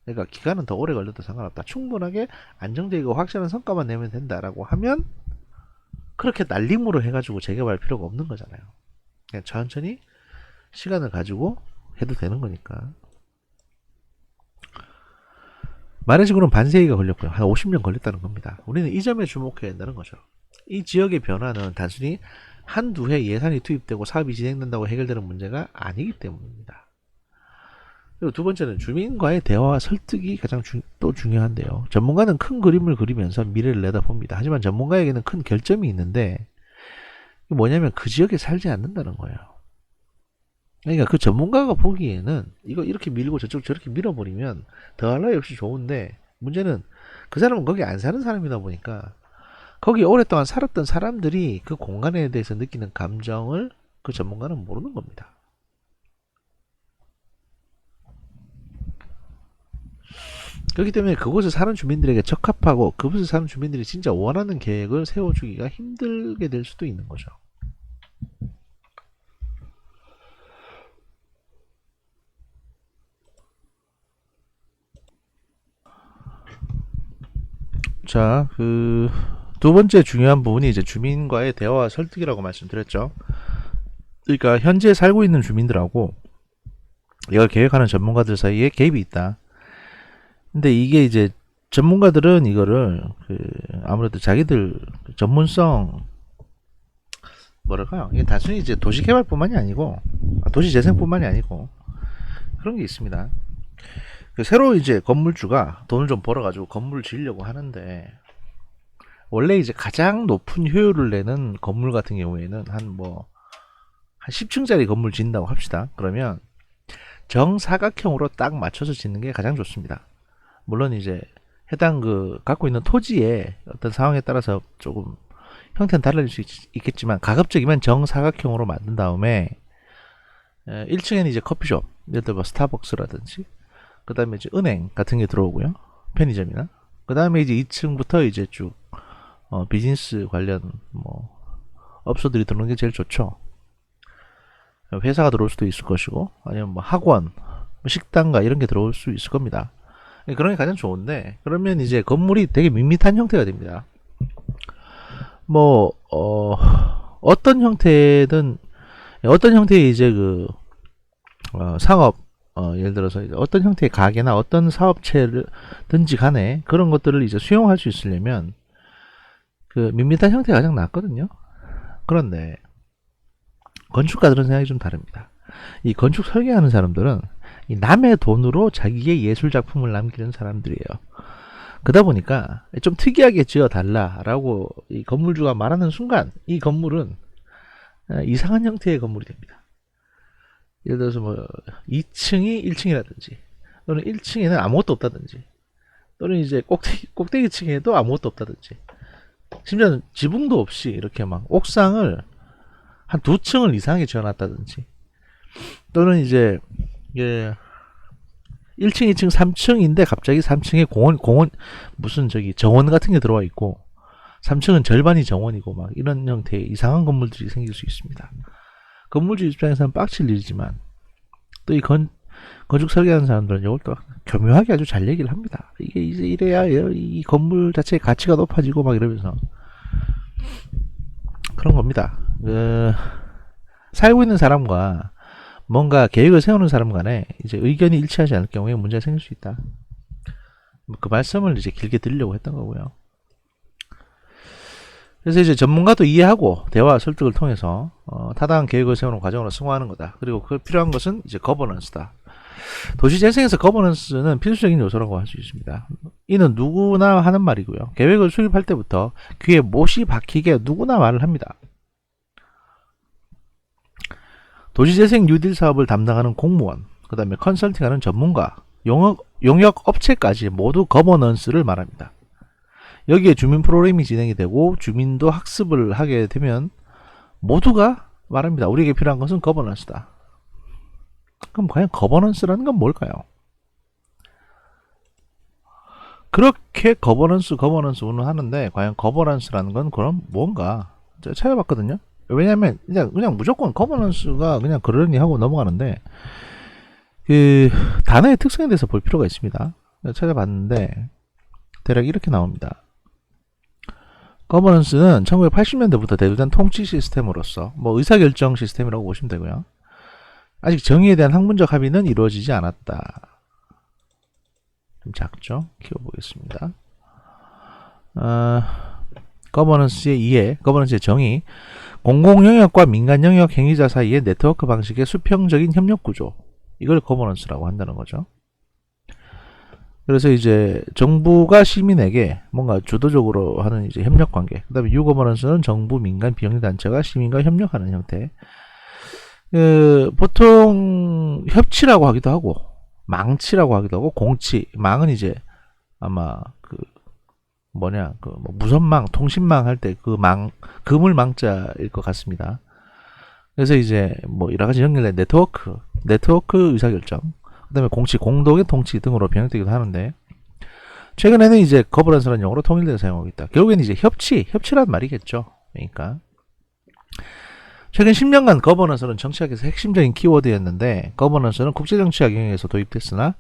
그러니까 기간은 더 오래 걸려도 상관없다. 충분하게 안정적이고 확실한 성과만 내면 된다라고 하면 그렇게 날림으로 해가지고 재개발 필요가 없는 거잖아요. 그냥 천천히 시간을 가지고 해도 되는 거니까. 마레지구는 반세기가 걸렸고요. 한 50년 걸렸다는 겁니다. 우리는 이 점에 주목해야 된다는 거죠. 이 지역의 변화는 단순히 한두 해 예산이 투입되고 사업이 진행된다고 해결되는 문제가 아니기 때문입니다. 그리고 두 번째는 주민과의 대화와 설득이 가장 또 중요한데요. 전문가는 큰 그림을 그리면서 미래를 내다봅니다. 하지만 전문가에게는 큰 결점이 있는데 뭐냐면 그 지역에 살지 않는다는 거예요. 그러니까 그 전문가가 보기에는 이거 이렇게 밀고 저쪽 저렇게 밀어버리면 더할 나위 없이 좋은데 문제는 그 사람은 거기 안 사는 사람이다 보니까 거기 오랫동안 살았던 사람들이 그 공간에 대해서 느끼는 감정을 그 전문가는 모르는 겁니다. 그렇기 때문에 그곳에 사는 주민들에게 적합하고 그곳에 사는 주민들이 진짜 원하는 계획을 세워주기가 힘들게 될 수도 있는 거죠. 자, 두 번째 중요한 부분이 이제 주민과의 대화와 설득이라고 말씀드렸죠. 그러니까 현재 살고 있는 주민들하고 이걸 계획하는 전문가들 사이에 갭이 있다. 근데 이게 이제 전문가들은 이거를 아무래도 자기들 전문성 뭐랄까요? 이게 단순히 이제 도시 개발뿐만이 아니고 도시 재생뿐만이 아니고 그런 게 있습니다. 새로 이제 건물주가 돈을 좀 벌어가지고 건물을 지으려고 하는데 원래 이제 가장 높은 효율을 내는 건물 같은 경우에는 한 10층짜리 건물 짓는다고 합시다. 그러면 정사각형으로 딱 맞춰서 짓는 게 가장 좋습니다. 물론 이제 해당 갖고 있는 토지의 어떤 상황에 따라서 조금 형태는 달라질 수 있겠지만 가급적이면 정사각형으로 만든 다음에 1층에는 이제 커피숍, 예를 들어 스타벅스라든지 그 다음에 이제 은행 같은 게 들어오고요. 편의점이나 그 다음에 이제 2층부터 이제 쭉 비즈니스 관련 업소들이 들어오는 게 제일 좋죠. 회사가 들어올 수도 있을 것이고 아니면 학원, 식당가 이런 게 들어올 수 있을 겁니다. 그런 게 가장 좋은데 그러면 이제 건물이 되게 밋밋한 형태가 됩니다. 어떤 형태든 어떤 형태의 이제 상업 예를 들어서 어떤 형태의 가게나 어떤 사업체든지 간에 그런 것들을 이제 수용할 수 있으려면 밋밋한 형태가 가장 낫거든요. 그런데 건축가들은 생각이 좀 다릅니다. 이 건축 설계하는 사람들은 이 남의 돈으로 자기의 예술 작품을 남기는 사람들이에요. 그러다 보니까 좀 특이하게 지어달라라고 이 건물주가 말하는 순간 이 건물은 이상한 형태의 건물이 됩니다. 예를 들어서 2층이 1층이라든지 또는 1층에는 아무것도 없다든지 또는 이제 꼭대기층에도 아무것도 없다든지 심지어는 지붕도 없이 이렇게 막 옥상을 한 2층을 이상하게 지어놨다든지 또는 이제 1층, 2층, 3층인데 갑자기 3층에 공원 무슨 정원 같은 게 들어와 있고 3층은 절반이 정원이고 막 이런 형태의 이상한 건물들이 생길 수 있습니다. 건물주 입장에서는 빡칠 일이지만 또 이 건축 설계하는 사람들은 이걸 또 교묘하게 아주 잘 얘기를 합니다. 이게 이제 이래야 이 건물 자체의 가치가 높아지고 막 이러면서 그런 겁니다. 살고 있는 사람과 뭔가 계획을 세우는 사람 간에 이제 의견이 일치하지 않을 경우에 문제가 생길 수 있다. 그 말씀을 이제 길게 드리려고 했던 거고요. 그래서 이제 전문가도 이해하고 대화 설득을 통해서 타당한 계획을 세우는 과정으로 승화하는 거다. 그리고 그 필요한 것은 이제 거버넌스다. 도시재생에서 거버넌스는 필수적인 요소라고 할 수 있습니다. 이는 누구나 하는 말이고요. 계획을 수립할 때부터 귀에 못이 박히게 누구나 말을 합니다. 도시재생 뉴딜 사업을 담당하는 공무원, 그 다음에 컨설팅하는 전문가, 용역 업체까지 모두 거버넌스를 말합니다. 여기에 주민 프로그램이 진행이 되고 주민도 학습을 하게 되면 모두가 말합니다. 우리에게 필요한 것은 거버넌스다. 그럼 과연 거버넌스라는 건 뭘까요? 그렇게 거버넌스 운운하는데 과연 거버넌스라는 건 그럼 뭔가 제가 찾아봤거든요. 왜냐면 그냥 무조건 거버넌스가 그냥 그러니 하고 넘어가는데 그 단어의 특성에 대해서 볼 필요가 있습니다. 찾아봤는데 대략 이렇게 나옵니다. 거버넌스는 1980년대부터 대두된 통치 시스템으로서 뭐 의사결정 시스템이라고 보시면 되고요. 아직 정의에 대한 학문적 합의는 이루어지지 않았다. 좀 작죠? 키워보겠습니다. 거버넌스의 이해, 거버넌스의 정의, 공공영역과 민간영역 행위자 사이의 네트워크 방식의 수평적인 협력구조, 이걸 거버넌스라고 한다는 거죠. 그래서 이제 정부가 시민에게 뭔가 주도적으로 하는 이제 협력관계, 그 다음에 유거버넌스는 정부, 민간, 비영리단체가 시민과 협력하는 형태. 보통 협치라고 하기도 하고 망치라고 하기도 하고 공치, 망은 이제 아마 그 뭐냐 그 뭐 무선망, 통신망 할 때 그 망, 그물망자일 것 같습니다. 그래서 이제 뭐 여러 가지 연결된 네트워크 의사결정, 그 다음에 공치, 공동의 통치 등으로 병역되기도 하는데 최근에는 이제 거버넌스라는 용어로 통일돼서 사용하고 있다. 결국에는 이제 협치란 말이겠죠. 그러니까 최근 10년간 거버넌스는 정치학에서 핵심적인 키워드였는데 거버넌스는 국제정치학 영역에서 도입됐으나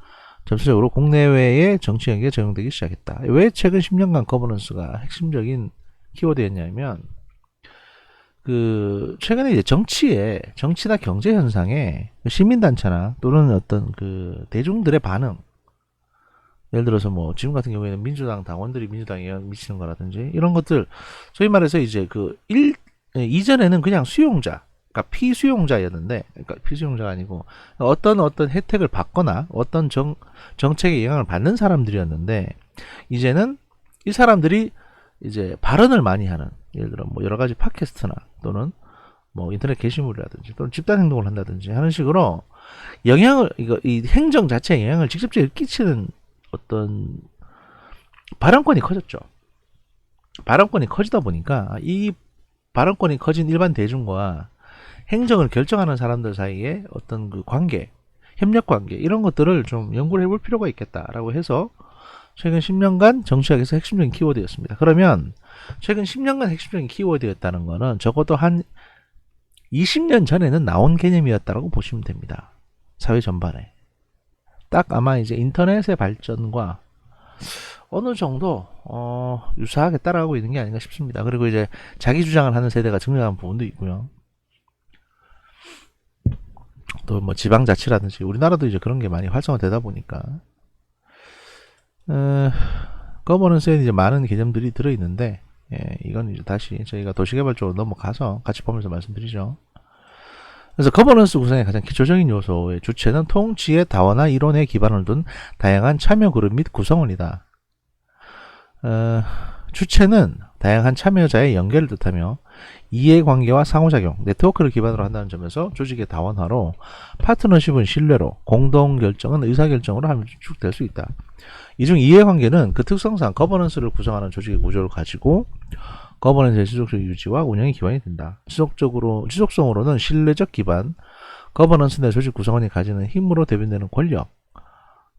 점차적으로 국내외의 정치 영역에 적용되기 시작했다. 왜 최근 10년간 거버넌스가 핵심적인 키워드였냐면 그 최근에 이제 정치나 경제 현상에 시민단체나 또는 어떤 그 대중들의 반응, 예를 들어서 뭐 지금 같은 경우에는 민주당 당원들이 민주당에 영향을 미치는 거라든지 이런 것들, 소위 말해서 이제 이전에는 그냥 수용자, 그러니까 피수용자였는데, 그러니까 피수용자가 아니고 어떤 혜택을 받거나 어떤 정책에 영향을 받는 사람들이었는데 이제는 이 사람들이 이제 발언을 많이 하는, 예를 들어 뭐 여러 가지 팟캐스트나 또는 뭐 인터넷 게시물이라든지 또는 집단 행동을 한다든지 하는 식으로 이 행정 자체에 영향을 직접적으로 끼치는 어떤 발언권이 커졌죠. 발언권이 커지다 보니까 이 발언권이 커진 일반 대중과 행정을 결정하는 사람들 사이에 어떤 그 관계, 협력 관계, 이런 것들을 좀 연구를 해볼 필요가 있겠다라고 해서 최근 10년간 정치학에서 핵심적인 키워드였습니다. 그러면 최근 10년간 핵심적인 키워드였다는 거는 적어도 한 20년 전에는 나온 개념이었다고 보시면 됩니다. 사회 전반에. 딱 아마 이제 인터넷의 발전과 어느 정도 유사하게 따라가고 있는 게 아닌가 싶습니다. 그리고 이제 자기 주장을 하는 세대가 증가한 부분도 있고요. 또 뭐 지방자치라든지 우리나라도 이제 그런 게 많이 활성화되다 보니까 거버넌스에 이제 많은 개념들이 들어있는데, 이건 이제 다시 저희가 도시개발 쪽으로 넘어가서 같이 보면서 말씀드리죠. 그래서 거버넌스 구성의 가장 기초적인 요소의 주체는 통치의 다원화 이론에 기반을 둔 다양한 참여 그룹 및 구성원이다. 주체는 다양한 참여자의 연결을 뜻하며 이해관계와 상호작용, 네트워크를 기반으로 한다는 점에서 조직의 다원화로 파트너십은 신뢰로, 공동결정은 의사결정으로 하면 축될 수 있다. 이 중 이해관계는 그 특성상 거버넌스를 구성하는 조직의 구조를 가지고 거버넌스의 지속적 유지와 운영의 기반이 된다. 지속성으로는 신뢰적 기반, 거버넌스 내 조직 구성원이 가지는 힘으로 대변되는 권력,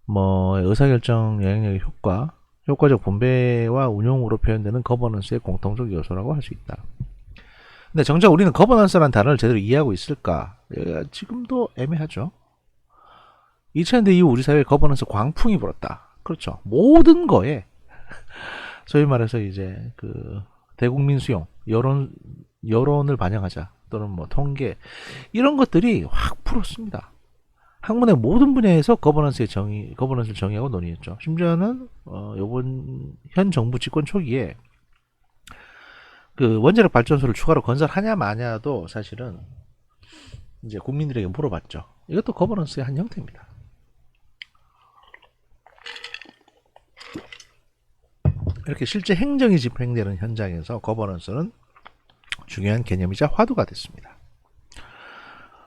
뭐 의사결정 영향력의 효과, 효과적 분배와 운용으로 표현되는 거버넌스의 공통적 요소라고 할 수 있다. 근데 정작 우리는 거버넌스라는 단어를 제대로 이해하고 있을까? 지금도 애매하죠. 2000년대 이후 우리 사회에 거버넌스 광풍이 불었다. 그렇죠. 모든 거에 소위 말해서 이제 그 대국민 수용, 여론을 반영하자, 또는 뭐 통계, 이런 것들이 확 풀었습니다. 학문의 모든 분야에서 거버넌스를 정의하고 논의했죠. 심지어는 요번 현 정부 집권 초기에 그 원자력 발전소를 추가로 건설하냐 마냐도 사실은 이제 국민들에게 물어봤죠. 이것도 거버넌스의 한 형태입니다. 이렇게 실제 행정이 집행되는 현장에서 거버넌스는 중요한 개념이자 화두가 됐습니다.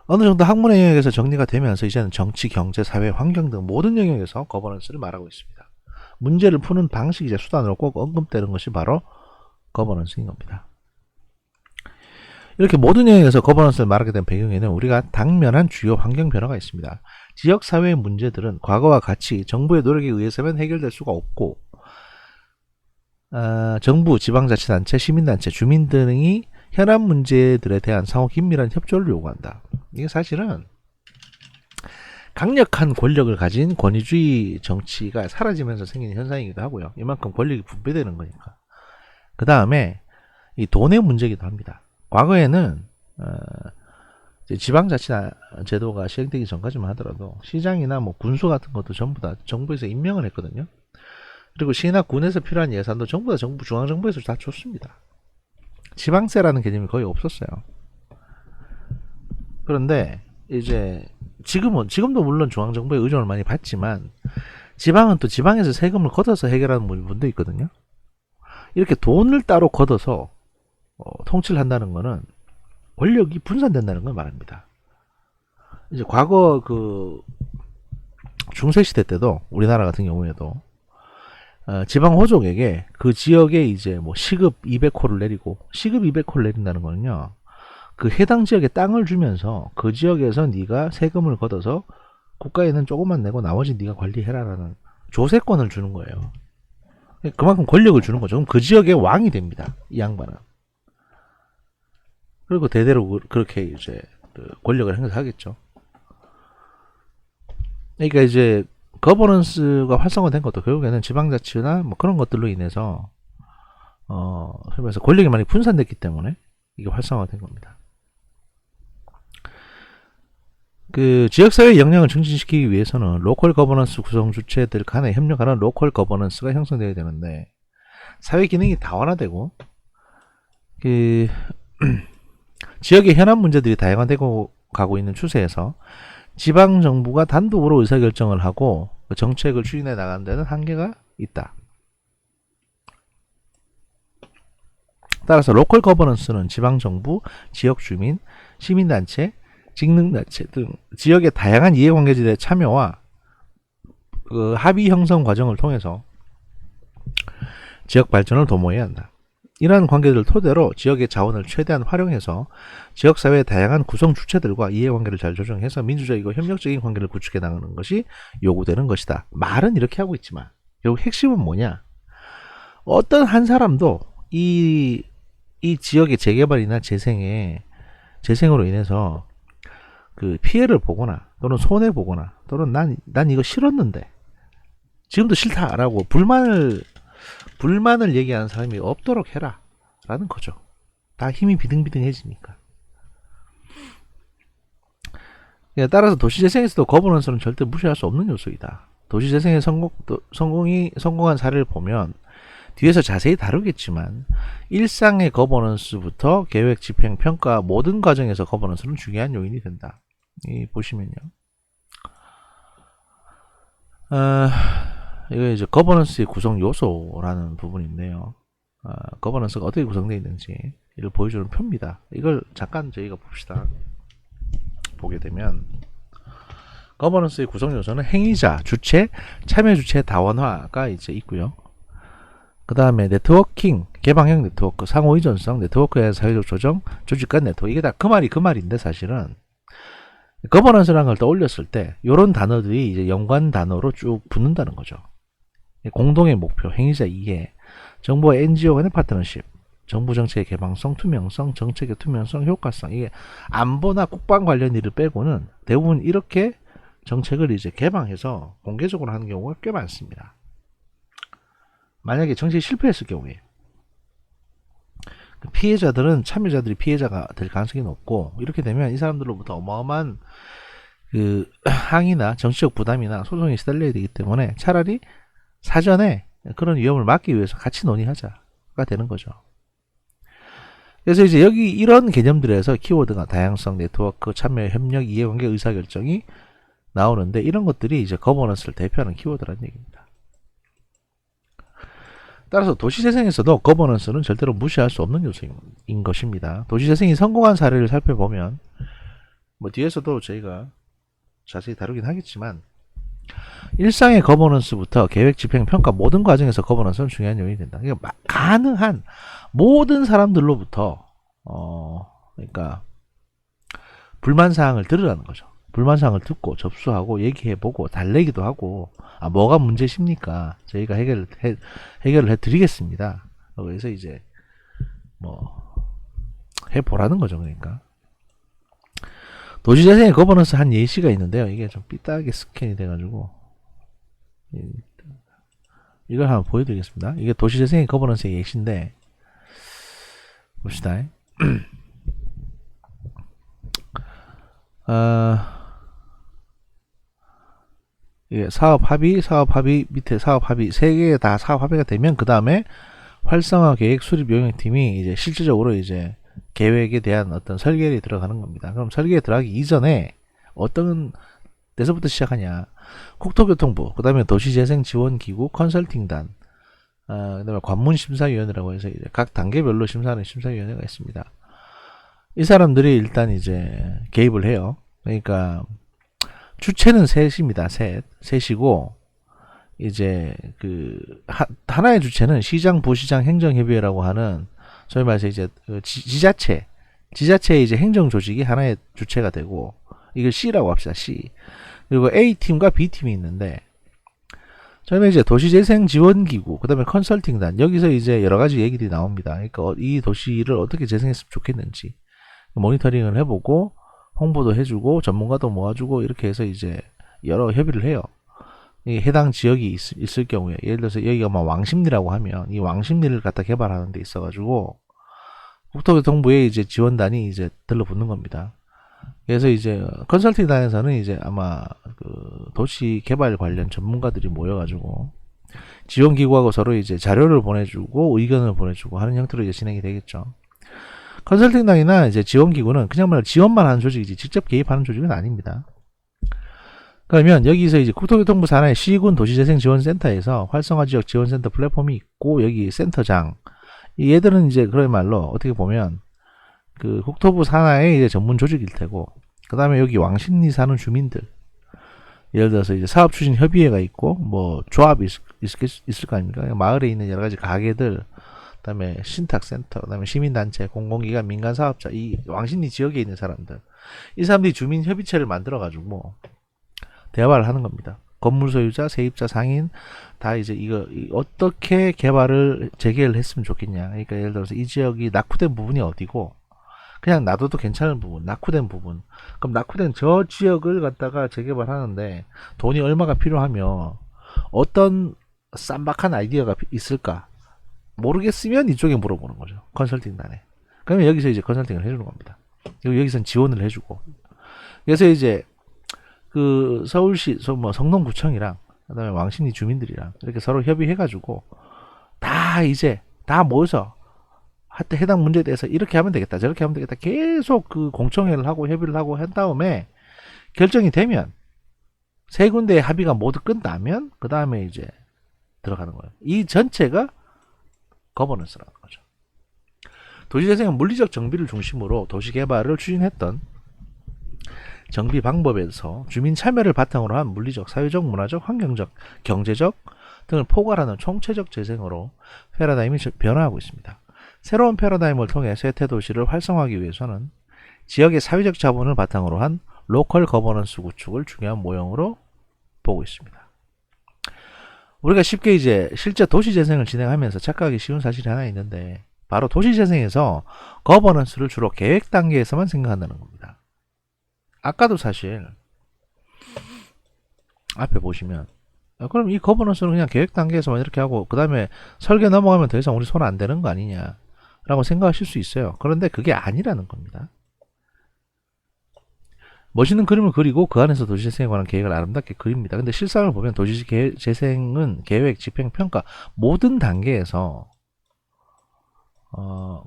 어느 정도 학문의 영역에서 정리가 되면서 이제는 정치, 경제, 사회, 환경 등 모든 영역에서 거버넌스를 말하고 있습니다. 문제를 푸는 방식이자 수단으로 꼭 언급되는 것이 바로 거버넌스인 겁니다. 이렇게 모든 영역에서 거버넌스를 말하게 된 배경에는 우리가 당면한 주요 환경 변화가 있습니다. 지역사회의 문제들은 과거와 같이 정부의 노력에 의해서만 해결될 수가 없고 정부, 지방자치단체, 시민단체, 주민 등이 현안 문제들에 대한 상호 긴밀한 협조를 요구한다. 이게 사실은 강력한 권력을 가진 권위주의 정치가 사라지면서 생기는 현상이기도 하고요. 이만큼 권력이 분배되는 거니까. 그 다음에 이 돈의 문제이기도 합니다. 과거에는 지방자치제도가 시행되기 전까지만 하더라도 시장이나 뭐 군수 같은 것도 전부 다 정부에서 임명을 했거든요. 그리고 시나 군에서 필요한 예산도 전부 다 중앙정부에서 다 줬습니다. 지방세라는 개념이 거의 없었어요. 그런데 이제 지금도 물론 중앙정부의 의존을 많이 받지만 지방은 또 지방에서 세금을 걷어서 해결하는 부분도 있거든요. 이렇게 돈을 따로 걷어서 통치를 한다는 거는 권력이 분산된다는 걸 말합니다. 이제 과거 그 중세시대 때도 우리나라 같은 경우에도 지방 호족에게 그 지역에 이제 뭐 시급 200호를 내리고, 시급 200호를 내린다는 거는요, 그 해당 지역에 땅을 주면서 그 지역에서 네가 세금을 걷어서 국가에는 조금만 내고 나머지 네가 관리해라라는 조세권을 주는 거예요. 그만큼 권력을 주는 거죠. 그럼 그 지역의 왕이 됩니다, 이 양반은. 그리고 대대로 그렇게 이제 권력을 행사하겠죠. 그러니까 이제 거버넌스가 활성화된 것도 결국에는 지방자치나 뭐 그런 것들로 인해서 그래서 권력이 많이 분산됐기 때문에 이게 활성화된 겁니다. 그 지역사회 역량을 증진시키기 위해서는 로컬 거버넌스 구성 주체들 간에 협력하는 로컬 거버넌스가 형성되어야 되는데, 사회 기능이 다원화되고 그 지역의 현안 문제들이 다양화되고 가고 있는 추세에서 지방 정부가 단독으로 의사결정을 하고 정책을 추진해 나가는 데는 한계가 있다. 따라서 로컬 거버넌스는 지방 정부, 지역 주민, 시민단체, 직능단체 등 지역의 다양한 이해관계자들의 참여와 그 합의 형성 과정을 통해서 지역 발전을 도모해야 한다. 이러한 관계들을 토대로 지역의 자원을 최대한 활용해서 지역사회의 다양한 구성 주체들과 이해관계를 잘 조정해서 민주적이고 협력적인 관계를 구축해 나가는 것이 요구되는 것이다. 말은 이렇게 하고 있지만 결국 핵심은 뭐냐? 어떤 한 사람도 이 지역의 재개발이나 재생으로 인해서 그 피해를 보거나 또는 손해 보거나 또는 난 이거 싫었는데 지금도 싫다라고 불만을 얘기하는 사람이 없도록 해라 라는 거죠. 다 힘이 비등비등해지니까. 따라서 도시재생에서도 거버넌스는 절대 무시할 수 없는 요소이다. 도시재생의 성공한 사례를 보면 뒤에서 자세히 다루겠지만 일상의 거버넌스부터 계획, 집행, 평가 모든 과정에서 거버넌스는 중요한 요인이 된다. 보시면요. 이거 이제 거버넌스의 구성 요소라는 부분인데요. 거버넌스가 어떻게 구성되어 있는지 이를 보여주는 표입니다. 이걸 잠깐 저희가 봅시다. 보게 되면 거버넌스의 구성 요소는 행위자, 주체, 참여 주체 다원화가 이제 있고요. 그 다음에 네트워킹, 개방형 네트워크, 상호 의존성, 네트워크에 대한 사회적 조정, 조직 간 네트워크. 이게 다 그 말인데 사실은 거버넌스라는 걸 떠올렸을 때 이런 단어들이 이제 연관 단어로 쭉 붙는다는 거죠. 공동의 목표, 행위자 이해, 정부와 NGO 간의 파트너십, 정부 정책의 개방성, 투명성, 정책의 투명성, 효과성. 이게 안보나 국방 관련 일을 빼고는 대부분 이렇게 정책을 이제 개방해서 공개적으로 하는 경우가 꽤 많습니다. 만약에 정책이 실패했을 경우에 피해자들은 참여자들이 피해자가 될 가능성이 높고, 이렇게 되면 이 사람들로부터 어마어마한 그 항의나 정치적 부담이나 소송이 시달려야 되기 때문에 차라리 사전에 그런 위험을 막기 위해서 같이 논의하자가 되는 거죠. 그래서 이제 여기 이런 개념들에서 키워드가 다양성, 네트워크, 참여, 협력, 이해관계, 의사결정이 나오는데, 이런 것들이 이제 거버넌스를 대표하는 키워드라는 얘기입니다. 따라서 도시재생에서도 거버넌스는 절대로 무시할 수 없는 요소인 것입니다. 도시재생이 성공한 사례를 살펴보면 뭐 뒤에서도 저희가 자세히 다루긴 하겠지만 일상의 거버넌스부터 계획, 집행, 평가 모든 과정에서 거버넌스는 중요한 요인이 된다. 그러니까 가능한 모든 사람들로부터 그러니까 불만사항을 들으라는 거죠. 불만사항을 듣고 접수하고 얘기해보고 달래기도 하고, 뭐가 문제십니까? 저희가 해결을 해드리겠습니다. 그래서 이제 뭐 해보라는 거죠. 그러니까 도시재생의 거버넌스 한 예시가 있는데요. 이게 좀 삐딱하게 스캔이 돼가지고 이걸 한번 보여드리겠습니다. 이게 도시재생의 거버넌스의 예시인데 봅시다. 이게 사업 합의 밑에 사업 합의 세 개 다 사업 합의가 되면 그 다음에 활성화 계획 수립 용역팀이 이제 실질적으로 이제 계획에 대한 어떤 설계에 들어가는 겁니다. 그럼 설계에 들어가기 이전에 어떤 데서부터 시작하냐? 국토교통부, 그 다음에 도시재생지원기구 컨설팅단, 그 다음에 관문심사위원회라고 해서 이제 각 단계별로 심사하는 심사위원회가 있습니다. 이 사람들이 일단 이제 개입을 해요. 그러니까 주체는 셋입니다. 셋이고 이제 그 하나의 주체는 시장, 부시장, 행정협의회라고 하는 소위 말해서 이제 지자체의 이제 행정 조직이 하나의 주체가 되고 이걸 C라고 합시다. C. 그리고 A팀과 B팀이 있는데 저희는 이제 도시재생지원기구, 그 다음에 컨설팅단, 여기서 이제 여러 가지 얘기들이 나옵니다. 그러니까 이 도시를 어떻게 재생했으면 좋겠는지 모니터링을 해보고 홍보도 해주고 전문가도 모아주고 이렇게 해서 이제 여러 협의를 해요. 이 해당 지역이 있을 경우에 예를 들어서 여기가 뭐 왕십리라고 하면 이 왕십리를 갖다 개발하는 데 있어가지고 국토교통부에 이제 지원단이 이제 들러붙는 겁니다. 그래서 이제 컨설팅단에서는 이제 아마 그 도시 개발 관련 전문가들이 모여가지고 지원기구하고 서로 이제 자료를 보내주고 의견을 보내주고 하는 형태로 이제 진행이 되겠죠. 컨설팅단이나 이제 지원기구는 그냥 말로 지원만 하는 조직이지 직접 개입하는 조직은 아닙니다. 그러면 여기서 이제 국토교통부 산하의 시군 도시재생지원센터에서 활성화지역 지원센터 플랫폼이 있고 여기 센터장 얘들은 이제 그런 말로 어떻게 보면 그 국토부 산하의 이제 전문 조직일 테고 그 다음에 여기 왕십리 사는 주민들 예를 들어서 이제 사업추진협의회가 있고 뭐 조합이 있을 거 아닙니까? 마을에 있는 여러 가지 가게들 그다음에 신탁센터, 그다음에 시민단체, 공공기관, 민간사업자, 이 왕십리 지역에 있는 사람들, 이 사람들이 주민협의체를 만들어가지고 대화를 하는 겁니다. 건물 소유자, 세입자, 상인 다 이제 이거 어떻게 개발을 재개를 했으면 좋겠냐. 그러니까 예를 들어서 이 지역이 낙후된 부분이 어디고, 그냥 놔둬도 괜찮은 부분, 낙후된 부분. 그럼 낙후된 저 지역을 갖다가 재개발하는데 돈이 얼마가 필요하며 어떤 쌈박한 아이디어가 있을까? 모르겠으면 이쪽에 물어보는 거죠. 컨설팅단에. 그러면 여기서 이제 컨설팅을 해주는 겁니다. 여기선 지원을 해주고. 그래서 이제 그 서울시, 뭐 성동구청이랑 그다음에 왕십리 주민들이랑 이렇게 서로 협의해가지고 다 이제 다 모여서 하여튼 해당 문제에 대해서 이렇게 하면 되겠다, 저렇게 하면 되겠다. 계속 그 공청회를 하고 협의를 하고 한 다음에 결정이 되면 세 군데의 합의가 모두 끝나면 그 다음에 이제 들어가는 거예요. 이 전체가 거버넌스라는 거죠. 도시재생은 물리적 정비를 중심으로 도시개발을 추진했던 정비 방법에서 주민 참여를 바탕으로 한 물리적, 사회적, 문화적, 환경적, 경제적 등을 포괄하는 총체적 재생으로 패러다임이 변화하고 있습니다. 새로운 패러다임을 통해 쇠퇴도시를 활성화하기 위해서는 지역의 사회적 자본을 바탕으로 한 로컬 거버넌스 구축을 중요한 모형으로 보고 있습니다. 우리가 쉽게 이제 실제 도시재생을 진행하면서 착각하기 쉬운 사실이 하나 있는데 바로 도시재생에서 거버넌스를 주로 계획 단계에서만 생각한다는 겁니다. 아까도 사실 앞에 보시면 그럼 이 거버넌스는 그냥 계획 단계에서만 이렇게 하고 그 다음에 설계 넘어가면 더 이상 우리 손 안 대는 거 아니냐 라고 생각하실 수 있어요. 그런데 그게 아니라는 겁니다. 멋있는 그림을 그리고 그 안에서 도시재생에 관한 계획을 아름답게 그립니다. 근데 실상을 보면 도시재생은 계획, 집행, 평가 모든 단계에서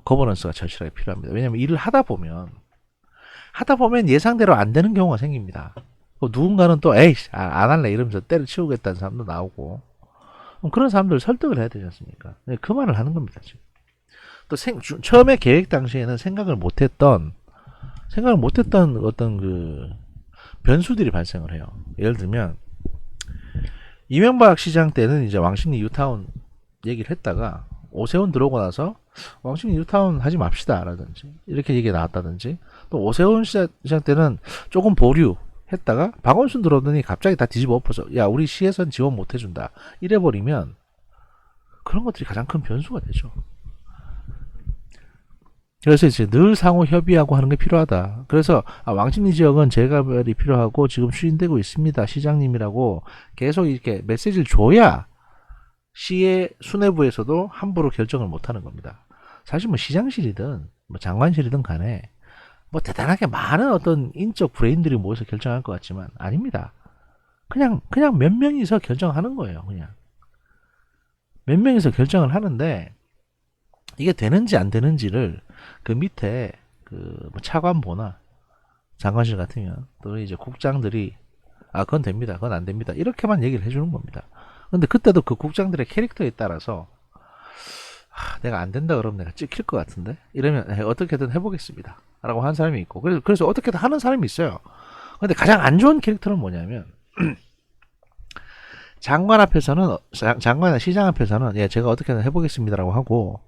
거버넌스가 절실하게 필요합니다. 왜냐하면 일을 하다 보면 예상대로 안 되는 경우가 생깁니다. 누군가는 또 에이씨 안 할래 이러면서 때려치우겠다는 사람도 나오고 그런 사람들을 설득을 해야 되지 않습니까? 그 말을 하는 겁니다. 지금. 또 처음에 계획 당시에는 생각을 못했던 어떤 그 변수들이 발생을 해요. 예를 들면 이명박 시장 때는 이제 왕십리 뉴타운 얘기를 했다가 오세훈 들어오고 나서 왕십리 뉴타운 하지 맙시다 라든지 이렇게 얘기가 나왔다든지 또 오세훈 시장 때는 조금 보류했다가 박원순 들어오더니 갑자기 다 뒤집어 엎어서 야 우리 시에선 지원 못 해준다 이래버리면 그런 것들이 가장 큰 변수가 되죠. 그래서 이제 늘 상호 협의하고 하는 게 필요하다. 그래서 왕십리 지역은 재개발이 필요하고 지금 추진되고 있습니다. 시장님이라고 계속 이렇게 메시지를 줘야 시의 수뇌부에서도 함부로 결정을 못하는 겁니다. 사실 뭐 시장실이든 뭐 장관실이든 간에 뭐 대단하게 많은 어떤 인적 브레인들이 모여서 결정할 것 같지만 아닙니다. 그냥 몇 명이서 결정하는 거예요. 그냥 몇 명이서 결정을 하는데 이게 되는지 안 되는지를 그 밑에 그뭐 차관보나 장관실 같으면 또 이제 국장들이 그건 됩니다. 그건 안 됩니다. 이렇게만 얘기를 해주는 겁니다. 근데 그때도 그 국장들의 캐릭터에 따라서 내가 안 된다 그러면 내가 찍힐 것 같은데 이러면 어떻게든 해보겠습니다 라고 하는 사람이 있고 그래서 어떻게든 하는 사람이 있어요. 근데 가장 안 좋은 캐릭터는 뭐냐면 장관 앞에서는 장관이나 시장 앞에서는 제가 어떻게든 해보겠습니다라고 하고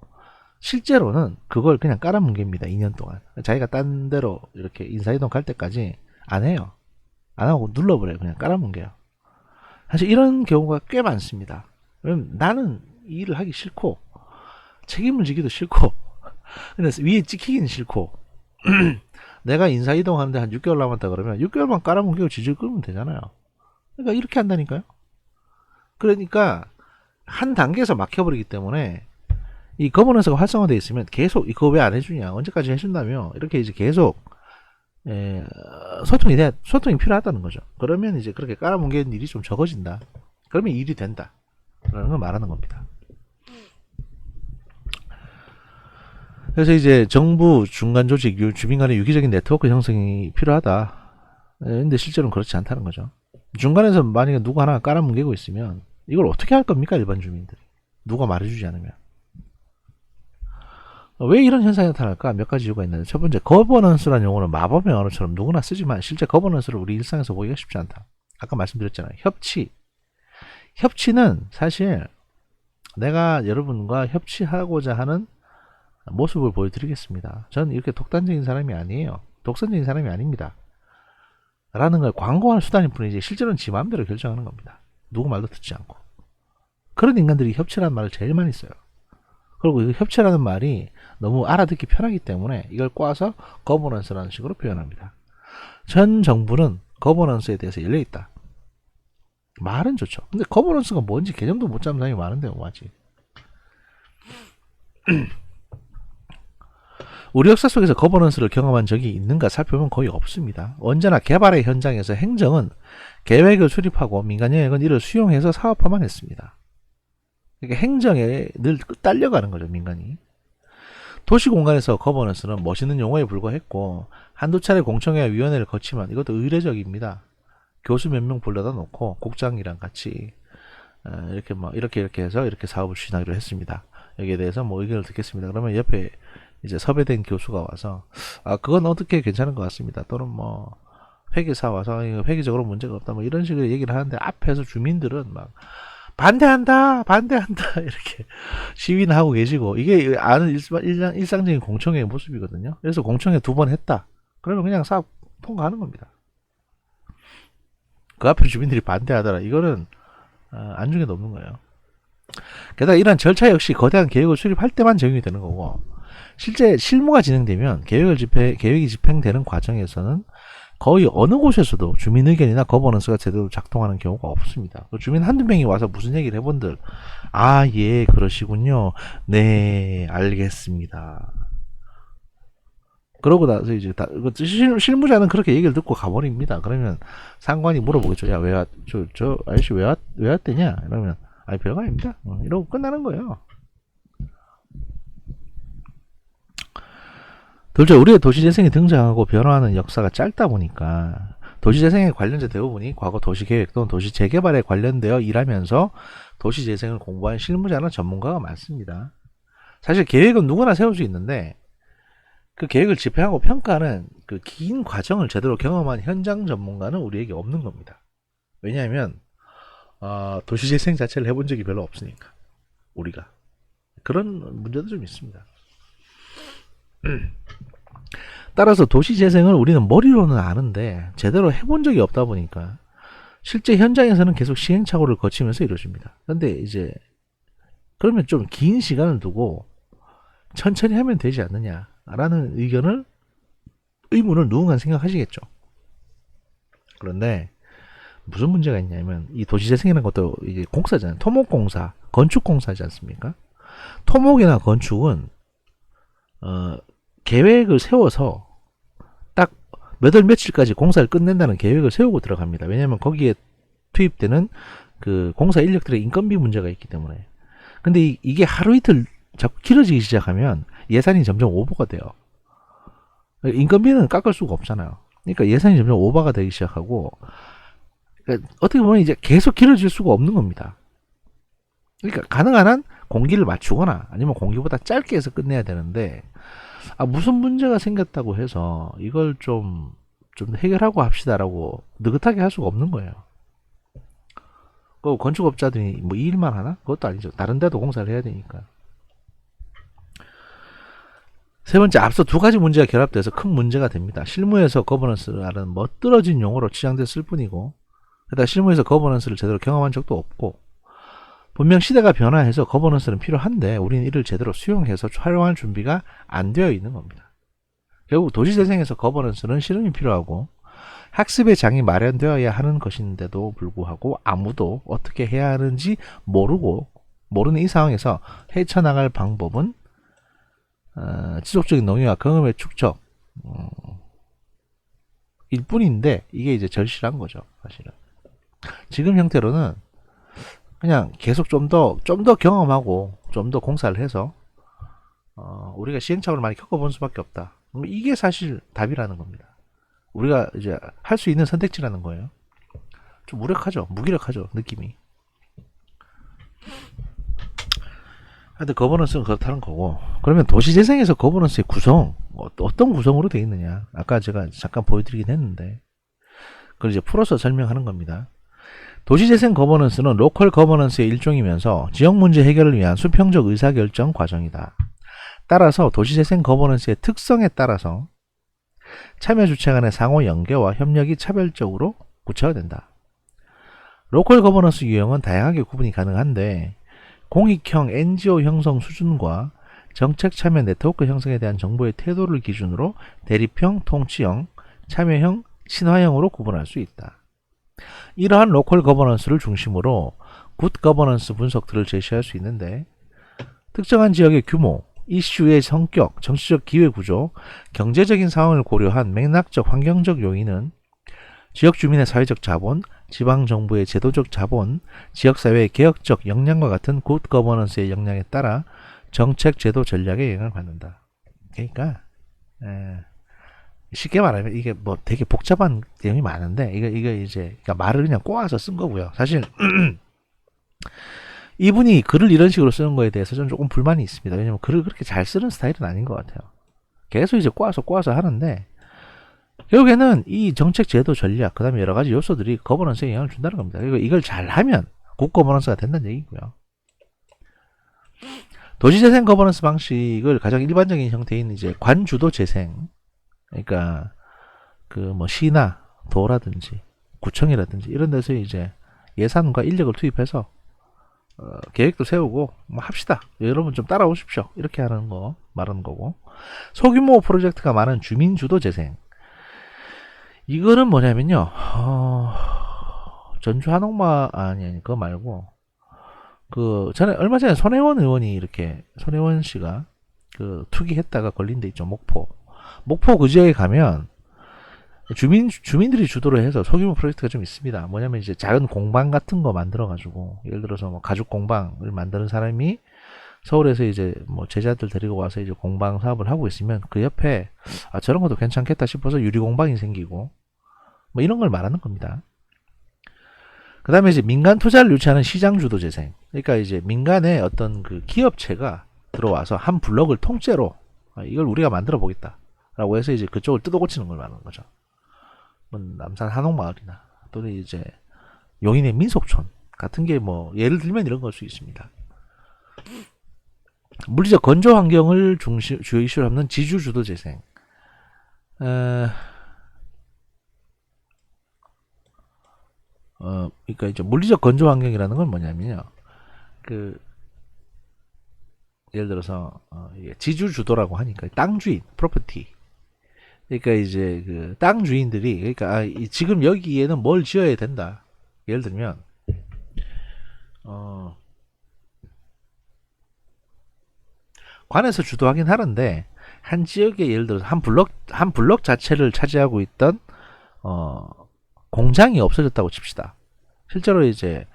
실제로는 그걸 그냥 깔아뭉갭니다. 2년 동안 자기가 딴 데로 이렇게 인사이동 갈 때까지 안 해요. 안 하고 눌러버려요. 그냥 깔아뭉개요. 사실 이런 경우가 꽤 많습니다. 왜냐면 나는 이 일을 하기 싫고 책임을 지기도 싫고 근데 위에 찍히기는 싫고 내가 인사이동 하는데 한 6개월 남았다 그러면 6개월만 깔아뭉개고 지질 끄면 되잖아요. 그러니까 이렇게 한다니까요. 그러니까 한 단계에서 막혀버리기 때문에 이 거버넌스가 활성화되어 있으면 계속 이거 왜 안 해주냐 언제까지 해준다며 이렇게 이제 계속 소통이 필요하다는 거죠. 그러면 이제 그렇게 깔아뭉개는 일이 좀 적어진다. 그러면 일이 된다. 라는 걸 말하는 겁니다. 그래서 이제 정부 중간 조직 주민 간의 유기적인 네트워크 형성이 필요하다. 근데 실제로는 그렇지 않다는 거죠. 중간에서 만약에 누구 하나 깔아뭉개고 있으면 이걸 어떻게 할 겁니까 일반 주민들이 누가 말해주지 않으면. 왜 이런 현상이 나타날까? 몇 가지 이유가 있는데 첫 번째 거버넌스라는 용어는 마법의 언어처럼 누구나 쓰지만 실제 거버넌스를 우리 일상에서 보기가 쉽지 않다. 아까 말씀드렸잖아요. 협치는 사실 내가 여러분과 협치하고자 하는 모습을 보여드리겠습니다. 저는 이렇게 독단적인 사람이 아니에요. 독선적인 사람이 아닙니다. 라는 걸 광고할 수단일 뿐이지 실제로는 지 마음대로 결정하는 겁니다. 누구 말도 듣지 않고. 그런 인간들이 협치라는 말을 제일 많이 써요. 그리고 이 협치라는 말이 너무 알아듣기 편하기 때문에 이걸 꼬아서 거버넌스라는 식으로 표현합니다. 전 정부는 거버넌스에 대해서 열려있다. 말은 좋죠. 근데 거버넌스가 뭔지 개념도 못 잡는 사람이 많은데 뭐하지. 우리 역사 속에서 거버넌스를 경험한 적이 있는가 살펴보면 거의 없습니다. 언제나 개발의 현장에서 행정은 계획을 수립하고 민간 영역은 이를 수용해서 사업화만 했습니다. 그러니까 행정에 늘 딸려가는 거죠, 민간이. 도시 공간에서 거버넌스는 멋있는 용어에 불과했고 한두 차례 공청회와 위원회를 거치면 이것도 의례적입니다. 교수 몇 명 불러다 놓고 국장이랑 같이 이렇게 해서 이렇게 사업을 추진하기로 했습니다. 여기에 대해서 뭐 의견을 듣겠습니다. 그러면 옆에 이제 섭외된 교수가 와서 그건 어떻게 괜찮은 것 같습니다. 또는 뭐 회계사 와서 회계적으로 문제가 없다 뭐 이런 식으로 얘기를 하는데 앞에서 주민들은 막 반대한다 이렇게 시위는 하고 계시고 이게 아는 일상적인 공청회의 모습이거든요. 그래서 공청회 2번 했다. 그러면 그냥 사업 통과하는 겁니다. 그 앞에 주민들이 반대하더라. 이거는 안중에도 없는 거예요. 게다가 이런 절차 역시 거대한 계획을 수립할 때만 적용이 되는 거고 실제 실무가 진행되면 계획이 집행되는 과정에서는 거의 어느 곳에서도 주민 의견이나 거버넌스가 제대로 작동하는 경우가 없습니다. 주민 한두 명이 와서 무슨 얘기를 해본들 예 그러시군요. 네 알겠습니다. 그러고 나서 이제 실무자는 그렇게 얘기를 듣고 가버립니다. 그러면 상관이 물어보겠죠. 야 저 아저씨 왜 왔대냐? 이러면 별거 아닙니다. 이러고 끝나는 거예요. 둘째, 우리의 도시재생이 등장하고 변화하는 역사가 짧다 보니까 도시재생에 관련된 대부분이 과거 도시계획 또는 도시재개발에 관련되어 일하면서 도시재생을 공부한 실무자나 전문가가 많습니다. 사실 계획은 누구나 세울 수 있는데 그 계획을 집행하고 평가하는 그 긴 과정을 제대로 경험한 현장 전문가는 우리에게 없는 겁니다. 왜냐하면 도시재생 자체를 해본 적이 별로 없으니까 우리가 그런 문제도 좀 있습니다. 따라서 도시재생을 우리는 머리로는 아는데 제대로 해본 적이 없다 보니까 실제 현장에서는 계속 시행착오를 거치면서 이루어집니다. 근데 이제 그러면 좀 긴 시간을 두고 천천히 하면 되지 않느냐 라는 의문을 누군가 생각하시겠죠. 그런데 무슨 문제가 있냐면 이 도시재생이라는 것도 이제 공사잖아요. 토목공사, 건축공사지 않습니까? 토목이나 건축은 계획을 세워서 딱 몇 월 며칠까지 공사를 끝낸다는 계획을 세우고 들어갑니다. 왜냐하면 거기에 투입되는 그 공사 인력들의 인건비 문제가 있기 때문에. 근데 이게 하루 이틀 자꾸 길어지기 시작하면 예산이 점점 오버가 돼요. 인건비는 깎을 수가 없잖아요. 그러니까 예산이 점점 오버가 되기 시작하고, 그러니까 어떻게 보면 이제 계속 길어질 수가 없는 겁니다. 그러니까 가능한 한 공기를 맞추거나 아니면 공기보다 짧게 해서 끝내야 되는데, 무슨 문제가 생겼다고 해서 이걸 좀 해결하고 합시다라고 느긋하게 할 수가 없는 거예요. 그 건축업자들이 뭐 이 일만 하나? 그것도 아니죠. 다른 데도 공사를 해야 되니까. 세 번째, 앞서 두 가지 문제가 결합돼서 큰 문제가 됩니다. 실무에서 거버넌스라는 멋들어진 용어로 치장됐을 뿐이고, 게다가 실무에서 거버넌스를 제대로 경험한 적도 없고, 분명 시대가 변화해서 거버넌스는 필요한데 우리는 이를 제대로 수용해서 활용할 준비가 안 되어 있는 겁니다. 결국 도시재생에서 거버넌스는 실험이 필요하고 학습의 장이 마련되어야 하는 것인데도 불구하고 아무도 어떻게 해야 하는지 모르는 이 상황에서 헤쳐나갈 방법은 지속적인 농의와 경험의 축적 일 뿐인데, 이게 이제 절실한 거죠. 사실은 지금 형태로는 그냥 계속 좀 더 경험하고 좀 더 공사를 해서 우리가 시행착오를 많이 겪어본 수밖에 없다. 이게 사실 답이라는 겁니다. 우리가 이제 할 수 있는 선택지라는 거예요. 좀 무기력하죠, 느낌이. 하여튼 거버넌스는 그렇다는 거고, 그러면 도시재생에서 거버넌스의 구성, 어떤 구성으로 되어 있느냐, 아까 제가 잠깐 보여드리긴 했는데 그걸 이제 풀어서 설명하는 겁니다. 도시재생 거버넌스는 로컬 거버넌스의 일종이면서 지역 문제 해결을 위한 수평적 의사결정 과정이다. 따라서 도시재생 거버넌스의 특성에 따라서 참여 주체 간의 상호 연계와 협력이 차별적으로 구체화된다. 로컬 거버넌스 유형은 다양하게 구분이 가능한데, 공익형 NGO 형성 수준과 정책 참여 네트워크 형성에 대한 정부의 태도를 기준으로 대립형, 통치형, 참여형, 친화형으로 구분할 수 있다. 이러한 로컬 거버넌스를 중심으로 굿 거버넌스 분석들을 제시할 수 있는데, 특정한 지역의 규모, 이슈의 성격, 정치적 기회 구조, 경제적인 상황을 고려한 맥락적 환경적 요인은 지역 주민의 사회적 자본, 지방정부의 제도적 자본, 지역사회의 개혁적 역량과 같은 굿 거버넌스의 역량에 따라 정책, 제도, 전략에 영향을 받는다. 그러니까 쉽게 말하면 이게 뭐 되게 복잡한 내용이 많은데, 이게 이제 그러니까 말을 그냥 꼬아서 쓴 거고요. 사실 이분이 글을 이런 식으로 쓰는 거에 대해서 저는 조금 불만이 있습니다. 왜냐면 글을 그렇게 잘 쓰는 스타일은 아닌 것 같아요. 계속 이제 꼬아서 하는데, 결국에는 이 정책, 제도, 전략, 그 다음에 여러 가지 요소들이 거버넌스에 영향을 준다는 겁니다. 그리고 이걸 잘 하면 굿 거버넌스가 된다는 얘기고요. 도시재생 거버넌스 방식을 가장 일반적인 형태인 이제 관주도 재생, 그러니까 그 뭐 시나 도라든지 구청이라든지 이런 데서 이제 예산과 인력을 투입해서 계획도 세우고 뭐 합시다, 여러분 좀 따라오십시오, 이렇게 하는 거 말하는 거고, 소규모 프로젝트가 많은 주민 주도 재생, 이거는 뭐냐면요, 전주 한옥마 아니 그거 말고, 그 전에 얼마 전에 손혜원 의원이 이렇게, 손혜원 씨가 그 투기했다가 걸린 데 있죠. 목포 그 지역에 가면 주민들이 주도를 해서 소규모 프로젝트가 좀 있습니다. 뭐냐면 이제 작은 공방 같은 거 만들어 가지고, 예를 들어서 뭐 가죽 공방을 만드는 사람이 서울에서 이제 뭐 제자들 데리고 와서 이제 공방 사업을 하고 있으면 그 옆에 저런 것도 괜찮겠다 싶어서 유리 공방이 생기고 뭐 이런 걸 말하는 겁니다. 그 다음에 이제 민간 투자를 유치하는 시장 주도 재생, 그러니까 이제 민간의 어떤 그 기업체가 들어와서 한 블럭을 통째로 이걸 우리가 만들어 보겠다 라고 해서 이제 그쪽을 뜯어고치는 걸 말하는 거죠. 뭐 남산 한옥마을이나 또는 이제 용인의 민속촌 같은 게 뭐 예를 들면 이런 걸 수 있습니다. 물리적 건조 환경을 주요 이슈로 삼는 지주 주도 재생, 그러니까 이제 물리적 건조 환경이라는 건 뭐냐면요, 그 예를 들어서 이게 지주주도라고 하니까 땅 주인, 프로퍼티. 그러니까 이제 그 땅 주인들이 그러니까 지금 여기에는 뭘 지어야 된다. 예를 들면 어, 관에서 주도하긴 하는데 한 지역에 예를 들어서 한 블럭 자체를 차지하고 있던 어, 공장이 없어졌다고 칩시다. 실제로 이제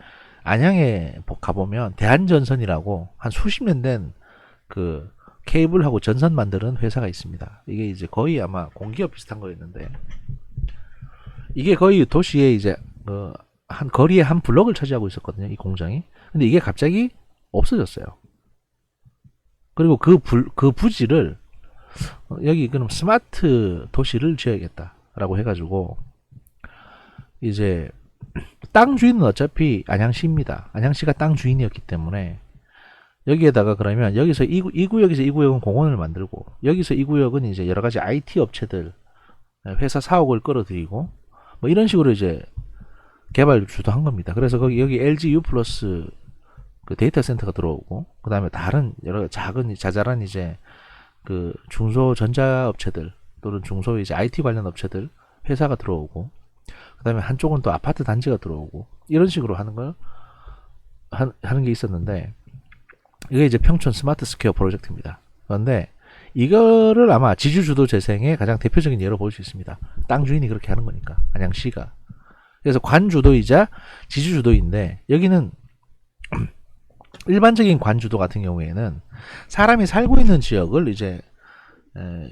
안양에 가보면 대한전선이라고 한 수십 년 된 그 케이블하고 전선 만드는 회사가 있습니다. 이게 이제 거의 아마 공기업 비슷한 거였는데 이게 거의 도시에 이제 한 거리에 한 블럭을 차지하고 있었거든요. 이 공장이. 근데 이게 갑자기 없어졌어요. 그리고 그 부지를 여기 그럼 스마트 도시를 지어야겠다라고 해가지고 이제 땅 주인은 어차피 안양시입니다. 안양시가 땅 주인이었기 때문에 여기에다가 그러면 여기서 이 구역에서 이 구역은 공원을 만들고 여기서 이 구역은 이제 여러 가지 IT 업체들 회사 사옥을 끌어들이고 뭐 이런 식으로 이제 개발 주도한 겁니다. 그래서 여기 LG U 플러스 그 데이터 센터가 들어오고 그 다음에 다른 여러 작은 자잘한 이제 그 중소 전자 업체들 또는 중소 이제 IT 관련 업체들 회사가 들어오고 그 다음에 한쪽은 또 아파트 단지가 들어오고 이런 식으로 하는 걸 하는 게 있었는데 이게 이제 평촌 스마트 스퀘어 프로젝트입니다. 그런데 이거를 아마 지주주도 재생의 가장 대표적인 예로 볼 수 있습니다. 땅 주인이 그렇게 하는 거니까 안양시가. 그래서 관주도이자 지주주도인데 여기는 일반적인 관주도 같은 경우에는 사람이 살고 있는 지역을 이제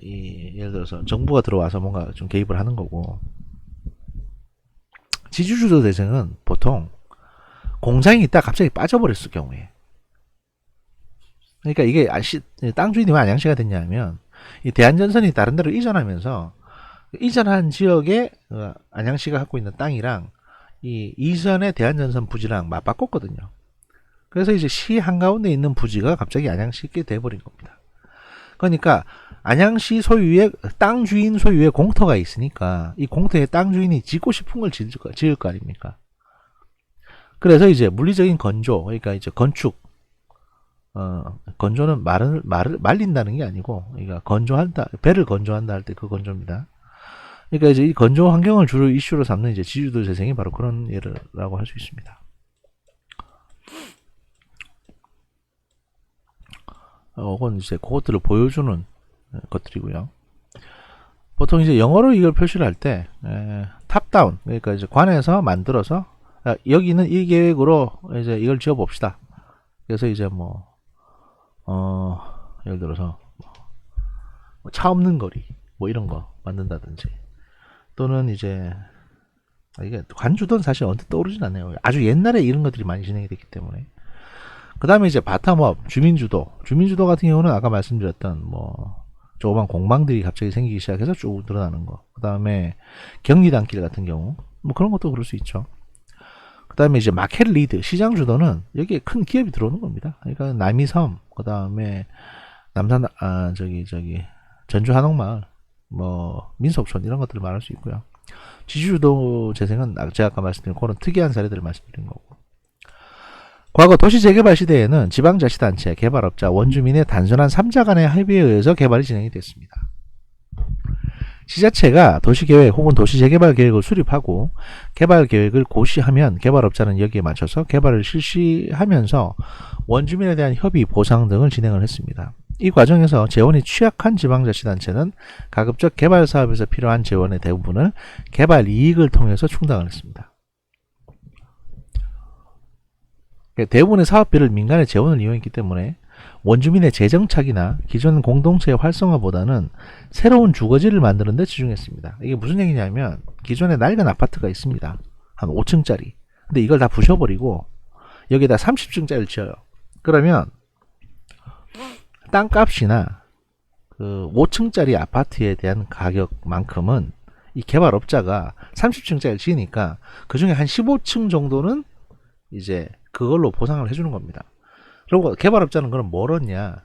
예를 들어서 정부가 들어와서 뭔가 좀 개입을 하는 거고 지주주도 대상은 보통 공장이 있다 갑자기 빠져버렸을 경우에 그러니까 이게 땅 주인이 왜 안양시가 됐냐면 이 대한전선이 다른 데로 이전하면서 이전한 지역에 안양시가 갖고 있는 땅이랑 이 이전의 대한전선 부지랑 맞바꿨거든요. 그래서 이제 시 한가운데 있는 부지가 갑자기 안양시게 돼버린 겁니다. 그러니까 안양시 소유의 땅 주인 소유의 공터가 있으니까 이 공터에 땅 주인이 짓고 싶은 걸 지을 거 아닙니까? 그래서 이제 물리적인 건조, 그러니까 이제 건축, 건조는 말을 말린다는 게 아니고, 그러니까 건조한다, 배를 건조한다 할 때 그 건조입니다. 그러니까 이제 이 건조 환경을 주로 이슈로 삼는 이제 지주도 재생이 바로 그런 예라고 할 수 있습니다. 이건 이제 그것들을 보여주는 것들이고요. 보통 이제 영어로 이걸 표시를 할 때 탑다운, 그러니까 이제 관에서 만들어서 여기는 이 계획으로 이제 이걸 지어 봅시다. 그래서 이제 예를 들어서 차 없는 거리 뭐 이런 거 만든다든지 또는 이제 이게 관주도는 사실 언뜻 떠오르진 않네요. 아주 옛날에 이런 것들이 많이 진행이 됐기 때문에. 그 다음에 이제 바텀업 주민주도 같은 경우는 아까 말씀드렸던 조그만 공방들이 갑자기 생기기 시작해서 쭉 늘어나는 거. 그 다음에 경리단길 같은 경우 그런 것도 그럴 수 있죠. 그 다음에 이제 마켓 리드 시장 주도는 여기에 큰 기업이 들어오는 겁니다. 그러니까 남이섬 그 다음에 남산 전주 한옥마을 민속촌 이런 것들을 말할 수 있고요. 지주주도 재생은 제가 아까 말씀드린 그런 특이한 사례들을 말씀드린 거고. 과거 도시재개발 시대에는 지방자치단체, 개발업자, 원주민의 단순한 3자 간의 합의에 의해서 개발이 진행이 됐습니다. 시자체가 도시계획 혹은 도시재개발 계획을 수립하고 개발 계획을 고시하면 개발업자는 여기에 맞춰서 개발을 실시하면서 원주민에 대한 협의, 보상 등을 진행을 했습니다. 이 과정에서 재원이 취약한 지방자치단체는 가급적 개발 사업에서 필요한 재원의 대부분을 개발 이익을 통해서 충당을 했습니다. 대부분의 사업비를 민간의 재원을 이용했기 때문에 원주민의 재정착이나 기존 공동체의 활성화보다는 새로운 주거지를 만드는 데 집중했습니다. 이게 무슨 얘기냐면 기존에 낡은 아파트가 있습니다. 한 5층짜리. 근데 이걸 다 부셔버리고 여기다 30층짜리를 지어요. 그러면 땅값이나 그 5층짜리 아파트에 대한 가격만큼은 이 개발업자가 30층짜리를 지으니까 그 중에 한 15층 정도는 이제 그걸로 보상을 해주는 겁니다. 그리고 개발업자는 그럼 뭘 얻냐?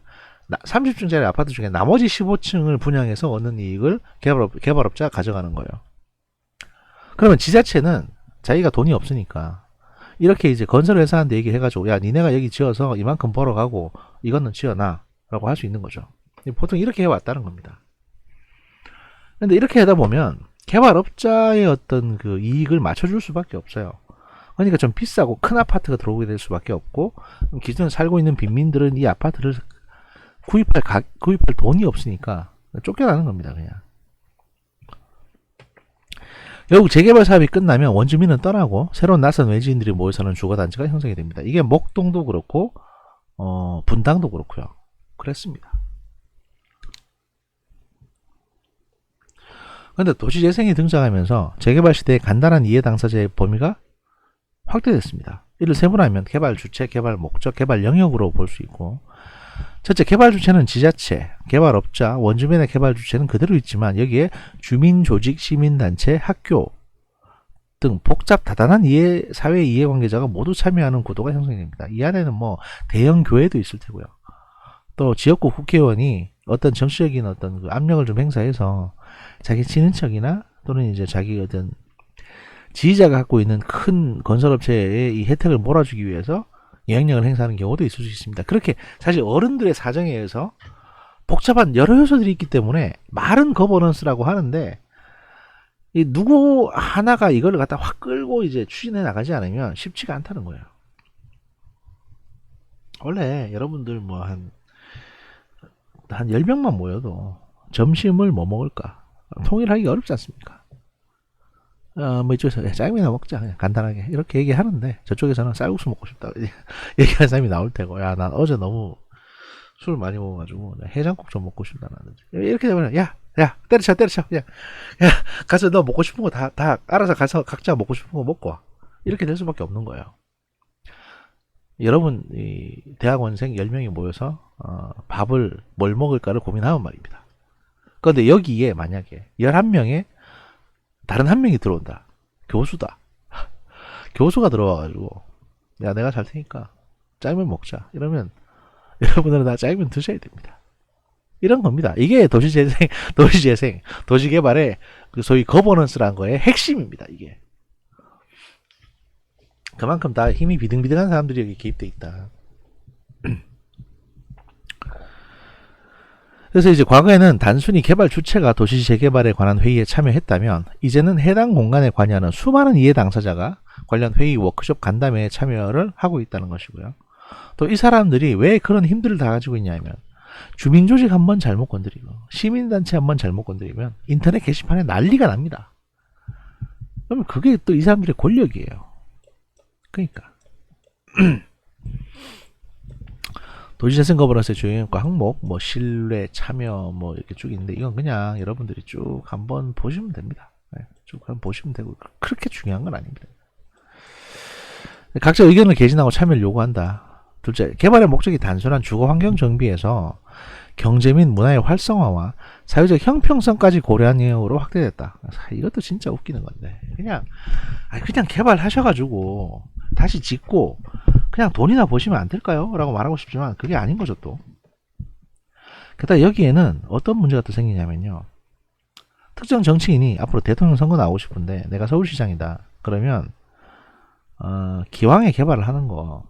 30층짜리 아파트 중에 나머지 15층을 분양해서 얻는 이익을 개발업자가 가져가는 거예요. 그러면 지자체는 자기가 돈이 없으니까 이렇게 이제 건설회사한테 얘기해가지고 야 니네가 여기 지어서 이만큼 벌어가고 이거는 지어놔 할 수 있는 거죠. 보통 이렇게 해왔다는 겁니다. 근데 이렇게 하다 보면 개발업자의 어떤 그 이익을 맞춰줄 수밖에 없어요. 그러니까 좀 비싸고 큰 아파트가 들어오게 될 수밖에 없고, 기존에 살고 있는 빈민들은 이 아파트를 구입할 돈이 없으니까 쫓겨나는 겁니다, 그냥. 결국 재개발 사업이 끝나면 원주민은 떠나고 새로운 낯선 외지인들이 모여 사는 주거단지가 형성이 됩니다. 이게 목동도 그렇고 분당도 그렇고요. 그랬습니다. 그런데 도시재생이 등장하면서 재개발 시대의 간단한 이해 당사자의 범위가 확대됐습니다. 이를 세분화하면 개발 주체, 개발 목적, 개발 영역으로 볼 수 있고, 첫째, 개발 주체는 지자체, 개발업자, 원주민의 개발 주체는 그대로 있지만 여기에 주민 조직, 시민단체, 학교 등 복잡 다단한 사회 이해관계자가 모두 참여하는 구도가 형성이 됩니다. 이 안에는 뭐 대형 교회도 있을 테고요. 또 지역구 국회의원이 어떤 정치적인 어떤 그 압력을 좀 행사해서 자기 친인척이나 또는 이제 자기 어떤 지지자가 갖고 있는 큰 건설업체의 이 혜택을 몰아주기 위해서 영향력을 행사하는 경우도 있을 수 있습니다. 그렇게 사실 어른들의 사정에 의해서 복잡한 여러 요소들이 있기 때문에 말은 거버넌스라고 하는데, 이 누구 하나가 이걸 갖다 확 끌고 이제 추진해 나가지 않으면 쉽지가 않다는 거예요. 원래 여러분들 뭐 한 10명만 모여도 점심을 뭐 먹을까 통일하기가 어렵지 않습니까? 뭐 이쪽에서 짜장면이나 먹자 그냥 간단하게 이렇게 얘기하는데, 저쪽에서는 쌀국수 먹고 싶다 얘기하는 사람이 나올 테고, 야 난 어제 너무 술 많이 먹어가지고 해장국 좀 먹고 싶다라든지, 이렇게 되면 야 때려쳐 그냥 야 가서 너 먹고 싶은 거 다 알아서 가서 각자 먹고 싶은 거 먹고 와, 이렇게 될 수밖에 없는 거예요. 여러분 이 대학원생 10명이 모여서 밥을 뭘 먹을까를 고민하면 말입니다. 그런데 여기에 만약에 11명에 다른 한 명이 들어온다. 교수다. 교수가 들어와가지고 야 내가 잘 테니까 짜장면 먹자 이러면 여러분들은 다 짜장면 드셔야 됩니다. 이런 겁니다. 이게 도시재생, 도시개발의 그 소위 거버넌스라는 거의 핵심입니다. 이게 그만큼 다 힘이 비등비등한 사람들이 여기 개입돼 있다. 그래서 이제 과거에는 단순히 개발 주체가 도시 재개발에 관한 회의에 참여했다면, 이제는 해당 공간에 관여하는 수많은 이해 당사자가 관련 회의, 워크숍, 간담회에 참여를 하고 있다는 것이고요. 또 이 사람들이 왜 그런 힘들을 다 가지고 있냐면, 주민조직 한번 잘못 건드리고 시민단체 한번 잘못 건드리면 인터넷 게시판에 난리가 납니다. 그러면 그게 또 이 사람들의 권력이에요. 그러니까 도시재생 거버넌스의 주요과 항목, 뭐 신뢰, 참여, 뭐 이렇게 쭉 있는데, 이건 그냥 여러분들이 쭉 한번 보시면 됩니다. 네, 쭉 한번 보시면 되고 그렇게 중요한 건 아닙니다. 각자 의견을 개진하고 참여를 요구한다. 둘째, 개발의 목적이 단순한 주거 환경 정비에서 경제 및 문화의 활성화와 사회적 형평성까지 고려한 내용으로 확대됐다. 이것도 진짜 웃기는 건데, 그냥 개발하셔가지고 다시 짓고 그냥 돈이나 버시면 안 될까요? 라고 말하고 싶지만 그게 아닌 거죠. 또 게다가 여기에는 어떤 문제가 또 생기냐면요, 특정 정치인이 앞으로 대통령 선거 나오고 싶은데 내가 서울시장이다 그러면 기왕에 개발을 하는 거,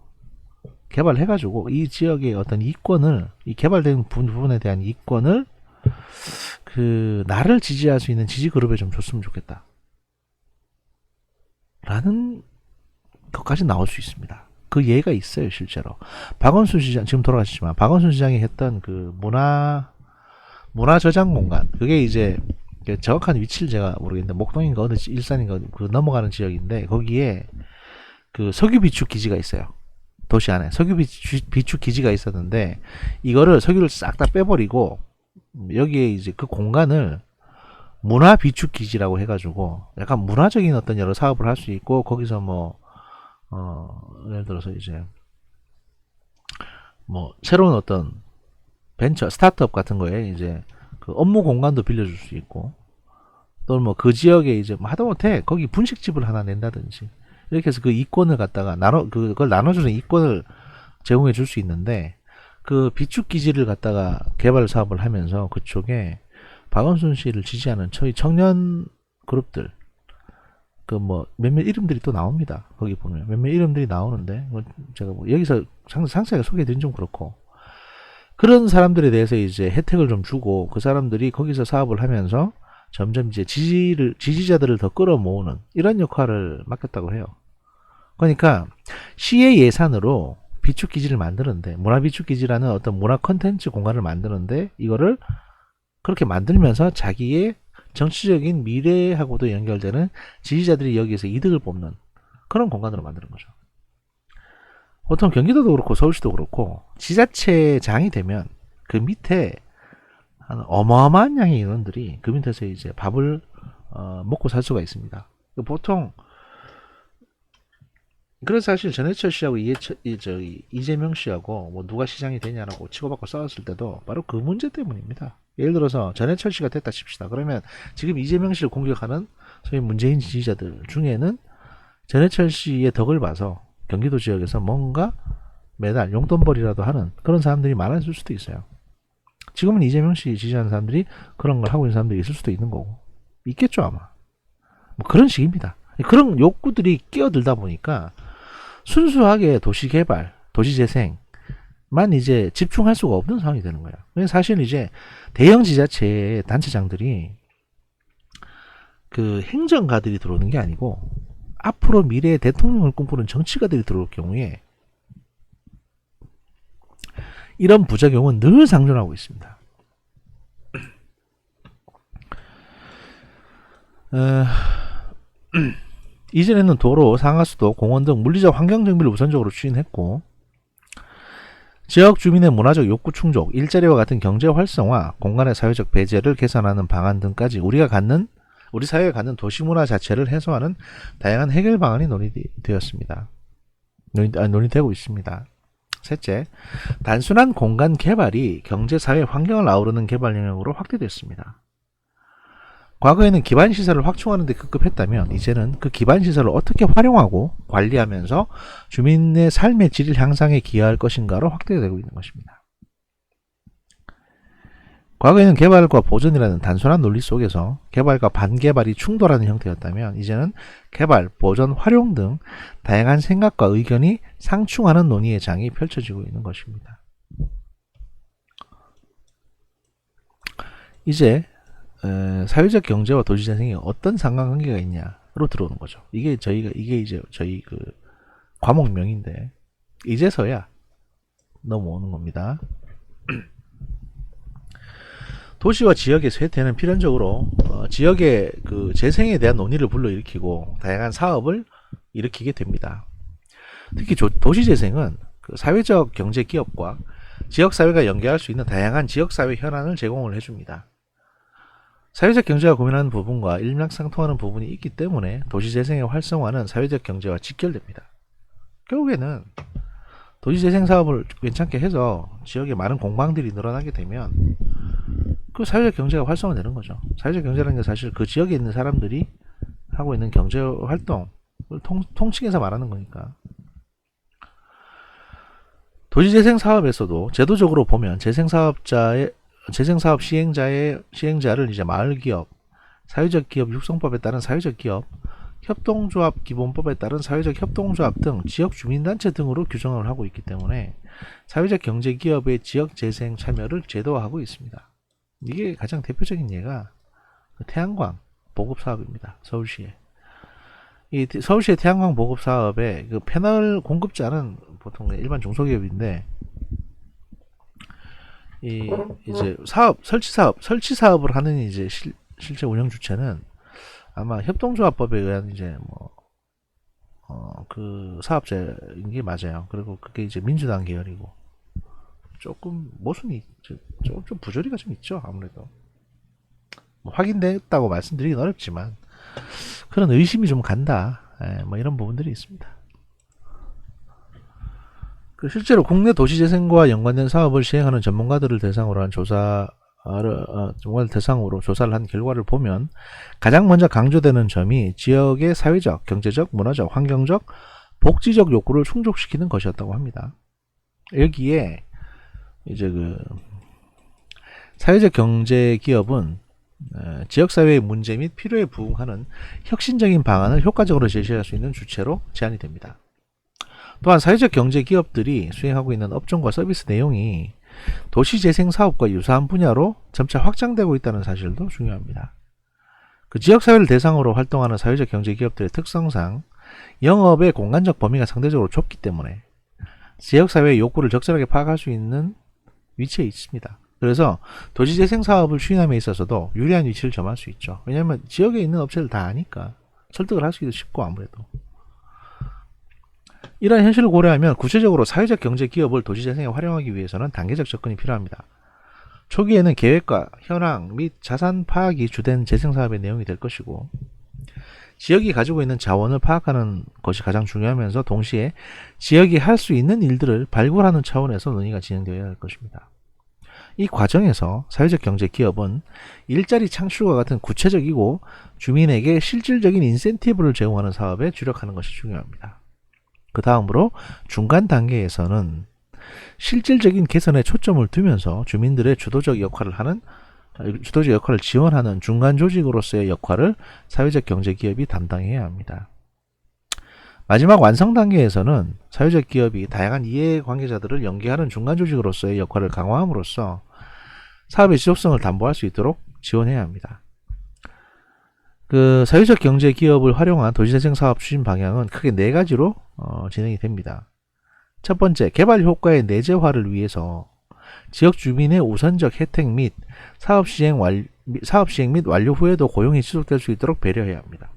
개발해가지고 이 지역의 어떤 이권을, 이 개발된 부분에 대한 이권을 그 나를 지지할 수 있는 지지 그룹에 좀 줬으면 좋겠다 라는 것까지 나올 수 있습니다. 그 예가 있어요. 실제로 박원순 시장, 지금 돌아가셨지만 박원순 시장이 했던 그 문화 저장 공간, 그게 이제 정확한 위치를 제가 모르겠는데 목동인가 어느 일산인가 그 넘어가는 지역인데, 거기에 그 석유 비축 기지가 있어요. 도시 안에 석유 비축 기지가 있었는데, 이거를 석유를 싹 다 빼버리고 여기에 이제 그 공간을 문화 비축 기지라고 해가지고 약간 문화적인 어떤 여러 사업을 할 수 있고, 거기서 뭐 예를 들어서 이제 뭐 새로운 어떤 벤처 스타트업 같은 거에 이제 그 업무 공간도 빌려줄 수 있고, 또 뭐 그 지역에 이제 하다못해 거기 분식집을 하나 낸다든지 이렇게 해서 그 이권을 갖다가 그걸 나눠주는 이권을 제공해 줄 수 있는데, 그 비축 기지를 갖다가 개발 사업을 하면서 그쪽에 박원순 씨를 지지하는 저희 청년 그룹들, 그 뭐 몇몇 이름들이 또 나옵니다. 거기 보면 몇몇 이름들이 나오는데, 제가 뭐 여기서 상세하게 소개해드린 좀 그렇고, 그런 사람들에 대해서 이제 혜택을 좀 주고 그 사람들이 거기서 사업을 하면서 점점 이제 지지자들을 더 끌어모으는 이런 역할을 맡겼다고 해요. 그러니까 시의 예산으로 비축기지를 만드는데, 문화비축기지라는 어떤 문화 컨텐츠 공간을 만드는데 이거를 그렇게 만들면서 자기의 정치적인 미래하고도 연결되는 지지자들이 여기에서 이득을 뽑는 그런 공간으로 만드는 거죠. 보통 경기도도 그렇고 서울시도 그렇고 지자체장이 되면 그 밑에 한 어마어마한 양의 인원들이 그 밑에서 이제 밥을 먹고 살 수가 있습니다. 보통 그래서 사실 전해철 씨하고 이재명 씨하고 뭐 누가 시장이 되냐라고 치고받고 싸웠을 때도 바로 그 문제 때문입니다. 예를 들어서 전해철 씨가 됐다 칩시다. 그러면 지금 이재명 씨를 공격하는 소위 문재인 지지자들 중에는 전해철 씨의 덕을 봐서 경기도 지역에서 뭔가 매달 용돈벌이라도 하는 그런 사람들이 많아질 수도 있어요. 지금은 이재명 씨 지지하는 사람들이 그런 걸 하고 있는 사람들이 있을 수도 있는 거고 있겠죠 아마. 뭐 그런 식입니다. 그런 욕구들이 끼어들다 보니까 순수하게 도시개발, 도시재생만 이제 집중할 수가 없는 상황이 되는 거예요. 사실 이제 대형 지자체의 단체장들이 그 행정가들이 들어오는 게 아니고 앞으로 미래의 대통령을 꿈꾸는 정치가들이 들어올 경우에 이런 부작용은 늘 상존하고 있습니다. 이전에는 도로, 상하수도, 공원 등 물리적 환경 정비를 우선적으로 추진했고 지역 주민의 문화적 욕구 충족, 일자리와 같은 경제 활성화, 공간의 사회적 배제를 개선하는 방안 등까지 우리 사회가 갖는 도시문화 자체를 해소하는 다양한 해결 방안이 논의되고 있습니다. 셋째, 단순한 공간 개발이 경제, 사회, 환경을 아우르는 개발 영역으로 확대됐습니다. 과거에는 기반시설을 확충하는 데 급급했다면 이제는 그 기반시설을 어떻게 활용하고 관리하면서 주민의 삶의 질 향상에 기여할 것인가로 확대되고 있는 것입니다. 과거에는 개발과 보존이라는 단순한 논리 속에서 개발과 반개발이 충돌하는 형태였다면 이제는 개발, 보존, 활용 등 다양한 생각과 의견이 상충하는 논의의 장이 펼쳐지고 있는 것입니다. 이제 사회적 경제와 도시재생이 어떤 상관관계가 있냐로 들어오는 거죠. 이게 이제 저희 그 과목명인데 이제서야 넘어오는 겁니다. 도시와 지역의 쇠퇴는 필연적으로 지역의 그 재생에 대한 논의를 불러일으키고 다양한 사업을 일으키게 됩니다. 특히 도시재생은 그 사회적 경제 기업과 지역사회가 연계할 수 있는 다양한 지역사회 현안을 제공을 해줍니다. 사회적 경제가 고민하는 부분과 일맥상통하는 부분이 있기 때문에 도시재생의 활성화는 사회적 경제와 직결됩니다. 결국에는 도시재생 사업을 괜찮게 해서 지역에 많은 공방들이 늘어나게 되면 그 사회적 경제가 활성화되는 거죠. 사회적 경제라는 게 사실 그 지역에 있는 사람들이 하고 있는 경제활동을 통칭해서 말하는 거니까. 도시재생 사업에서도 제도적으로 보면 재생사업 시행자를 이제 마을기업, 사회적 기업 육성법에 따른 사회적 기업, 협동조합 기본법에 따른 사회적 협동조합 등 지역 주민단체 등으로 규정을 하고 있기 때문에 사회적 경제기업의 지역재생 참여를 제도화하고 있습니다. 이게 가장 대표적인 예가 태양광 보급사업입니다. 서울시에. 이 서울시의 태양광 보급사업의 그 패널 공급자는 보통 일반 중소기업인데 이제 설치 사업을 하는 이제 실제 운영 주체는 아마 협동조합법에 의한 이제 그 사업자인 게 맞아요. 그리고 그게 이제 민주당 계열이고 조금 모순이 좀 부조리가 좀 있죠. 아무래도 확인됐다고 말씀드리긴 어렵지만 그런 의심이 좀 간다. 뭐 이런 부분들이 있습니다. 실제로 국내 도시재생과 연관된 사업을 시행하는 전문가들을 대상으로 한 조사를 한 결과를 보면 가장 먼저 강조되는 점이 지역의 사회적, 경제적, 문화적, 환경적, 복지적 욕구를 충족시키는 것이었다고 합니다. 여기에 이제 그 사회적 경제 기업은 지역사회의 문제 및 필요에 부응하는 혁신적인 방안을 효과적으로 제시할 수 있는 주체로 제한이 됩니다. 또한 사회적 경제 기업들이 수행하고 있는 업종과 서비스 내용이 도시재생 사업과 유사한 분야로 점차 확장되고 있다는 사실도 중요합니다. 그 지역사회를 대상으로 활동하는 사회적 경제기업들의 특성상 영업의 공간적 범위가 상대적으로 좁기 때문에 지역사회의 욕구를 적절하게 파악할 수 있는 위치에 있습니다. 그래서 도시재생 사업을 추진함에 있어서도 유리한 위치를 점할 수 있죠. 왜냐하면 지역에 있는 업체들 다 아니까 설득을 할 수도 쉽고 아무래도. 이러한 현실을 고려하면 구체적으로 사회적 경제 기업을 도시재생에 활용하기 위해서는 단계적 접근이 필요합니다. 초기에는 계획과 현황 및 자산 파악이 주된 재생사업의 내용이 될 것이고 지역이 가지고 있는 자원을 파악하는 것이 가장 중요하면서 동시에 지역이 할 수 있는 일들을 발굴하는 차원에서 논의가 진행되어야 할 것입니다. 이 과정에서 사회적 경제 기업은 일자리 창출과 같은 구체적이고 주민에게 실질적인 인센티브를 제공하는 사업에 주력하는 것이 중요합니다. 그 다음으로 중간 단계에서는 실질적인 개선에 초점을 두면서 주민들의 주도적 역할을 지원하는 중간 조직으로서의 역할을 사회적 경제 기업이 담당해야 합니다. 마지막 완성 단계에서는 사회적 기업이 다양한 이해관계자들을 연계하는 중간 조직으로서의 역할을 강화함으로써 사업의 지속성을 담보할 수 있도록 지원해야 합니다. 그 사회적 경제 기업을 활용한 도시재생 사업 추진 방향은 크게 네 가지로 진행이 됩니다. 첫 번째, 개발 효과의 내재화를 위해서 지역 주민의 우선적 혜택 및 사업 시행 및 완료 후에도 고용이 지속될 수 있도록 배려해야 합니다.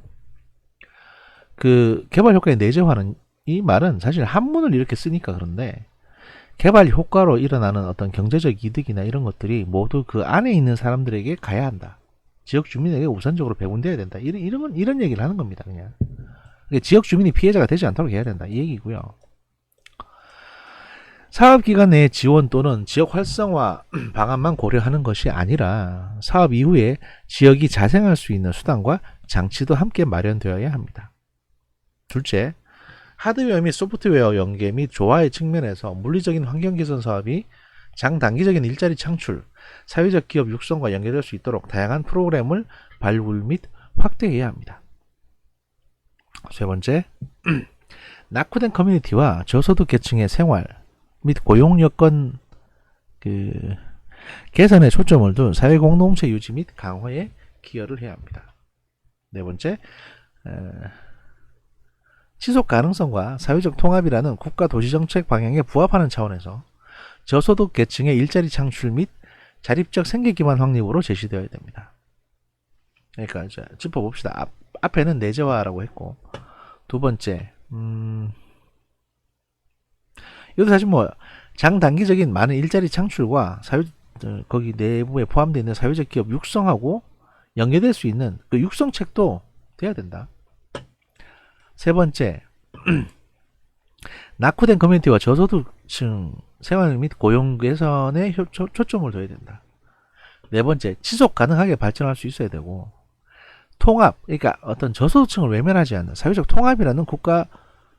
그 개발 효과의 내재화는 이 말은 사실 한문을 이렇게 쓰니까 그런데 개발 효과로 일어나는 어떤 경제적 이득이나 이런 것들이 모두 그 안에 있는 사람들에게 가야 한다. 지역 주민에게 우선적으로 배분돼야 된다. 이런 얘기를 하는 겁니다. 그냥 지역 주민이 피해자가 되지 않도록 해야 된다. 이 얘기고요. 사업기간 내의 지원 또는 지역 활성화 방안만 고려하는 것이 아니라 사업 이후에 지역이 자생할 수 있는 수단과 장치도 함께 마련되어야 합니다. 둘째, 하드웨어 및 소프트웨어 연계 및 조화의 측면에서 물리적인 환경 개선 사업이 장단기적인 일자리 창출, 사회적 기업 육성과 연계될 수 있도록 다양한 프로그램을 발굴 및 확대해야 합니다. 세 번째, 낙후된 커뮤니티와 저소득 계층의 생활 및 고용 여건 개선에 초점을 둔 사회 공동체 유지 및 강화에 기여를 해야 합니다. 네 번째, 지속 가능성과 사회적 통합이라는 국가 도시정책 방향에 부합하는 차원에서 저소득 계층의 일자리 창출 및 자립적 생계기반 확립으로 제시되어야 됩니다. 그러니까 이제 짚어봅시다. 앞에는 내재화라고 했고, 두 번째, 이것도 사실 뭐 장단기적인 많은 일자리 창출과 거기 내부에 포함되어 있는 사회적 기업 육성하고 연계될 수 있는 그 육성책도 돼야 된다. 세 번째, 낙후된 커뮤니티와 저소득층 생활 및 고용 개선에 초점을 둬야 된다. 네 번째, 지속 가능하게 발전할 수 있어야 되고, 통합, 그러니까 어떤 저소득층을 외면하지 않는 사회적 통합이라는 국가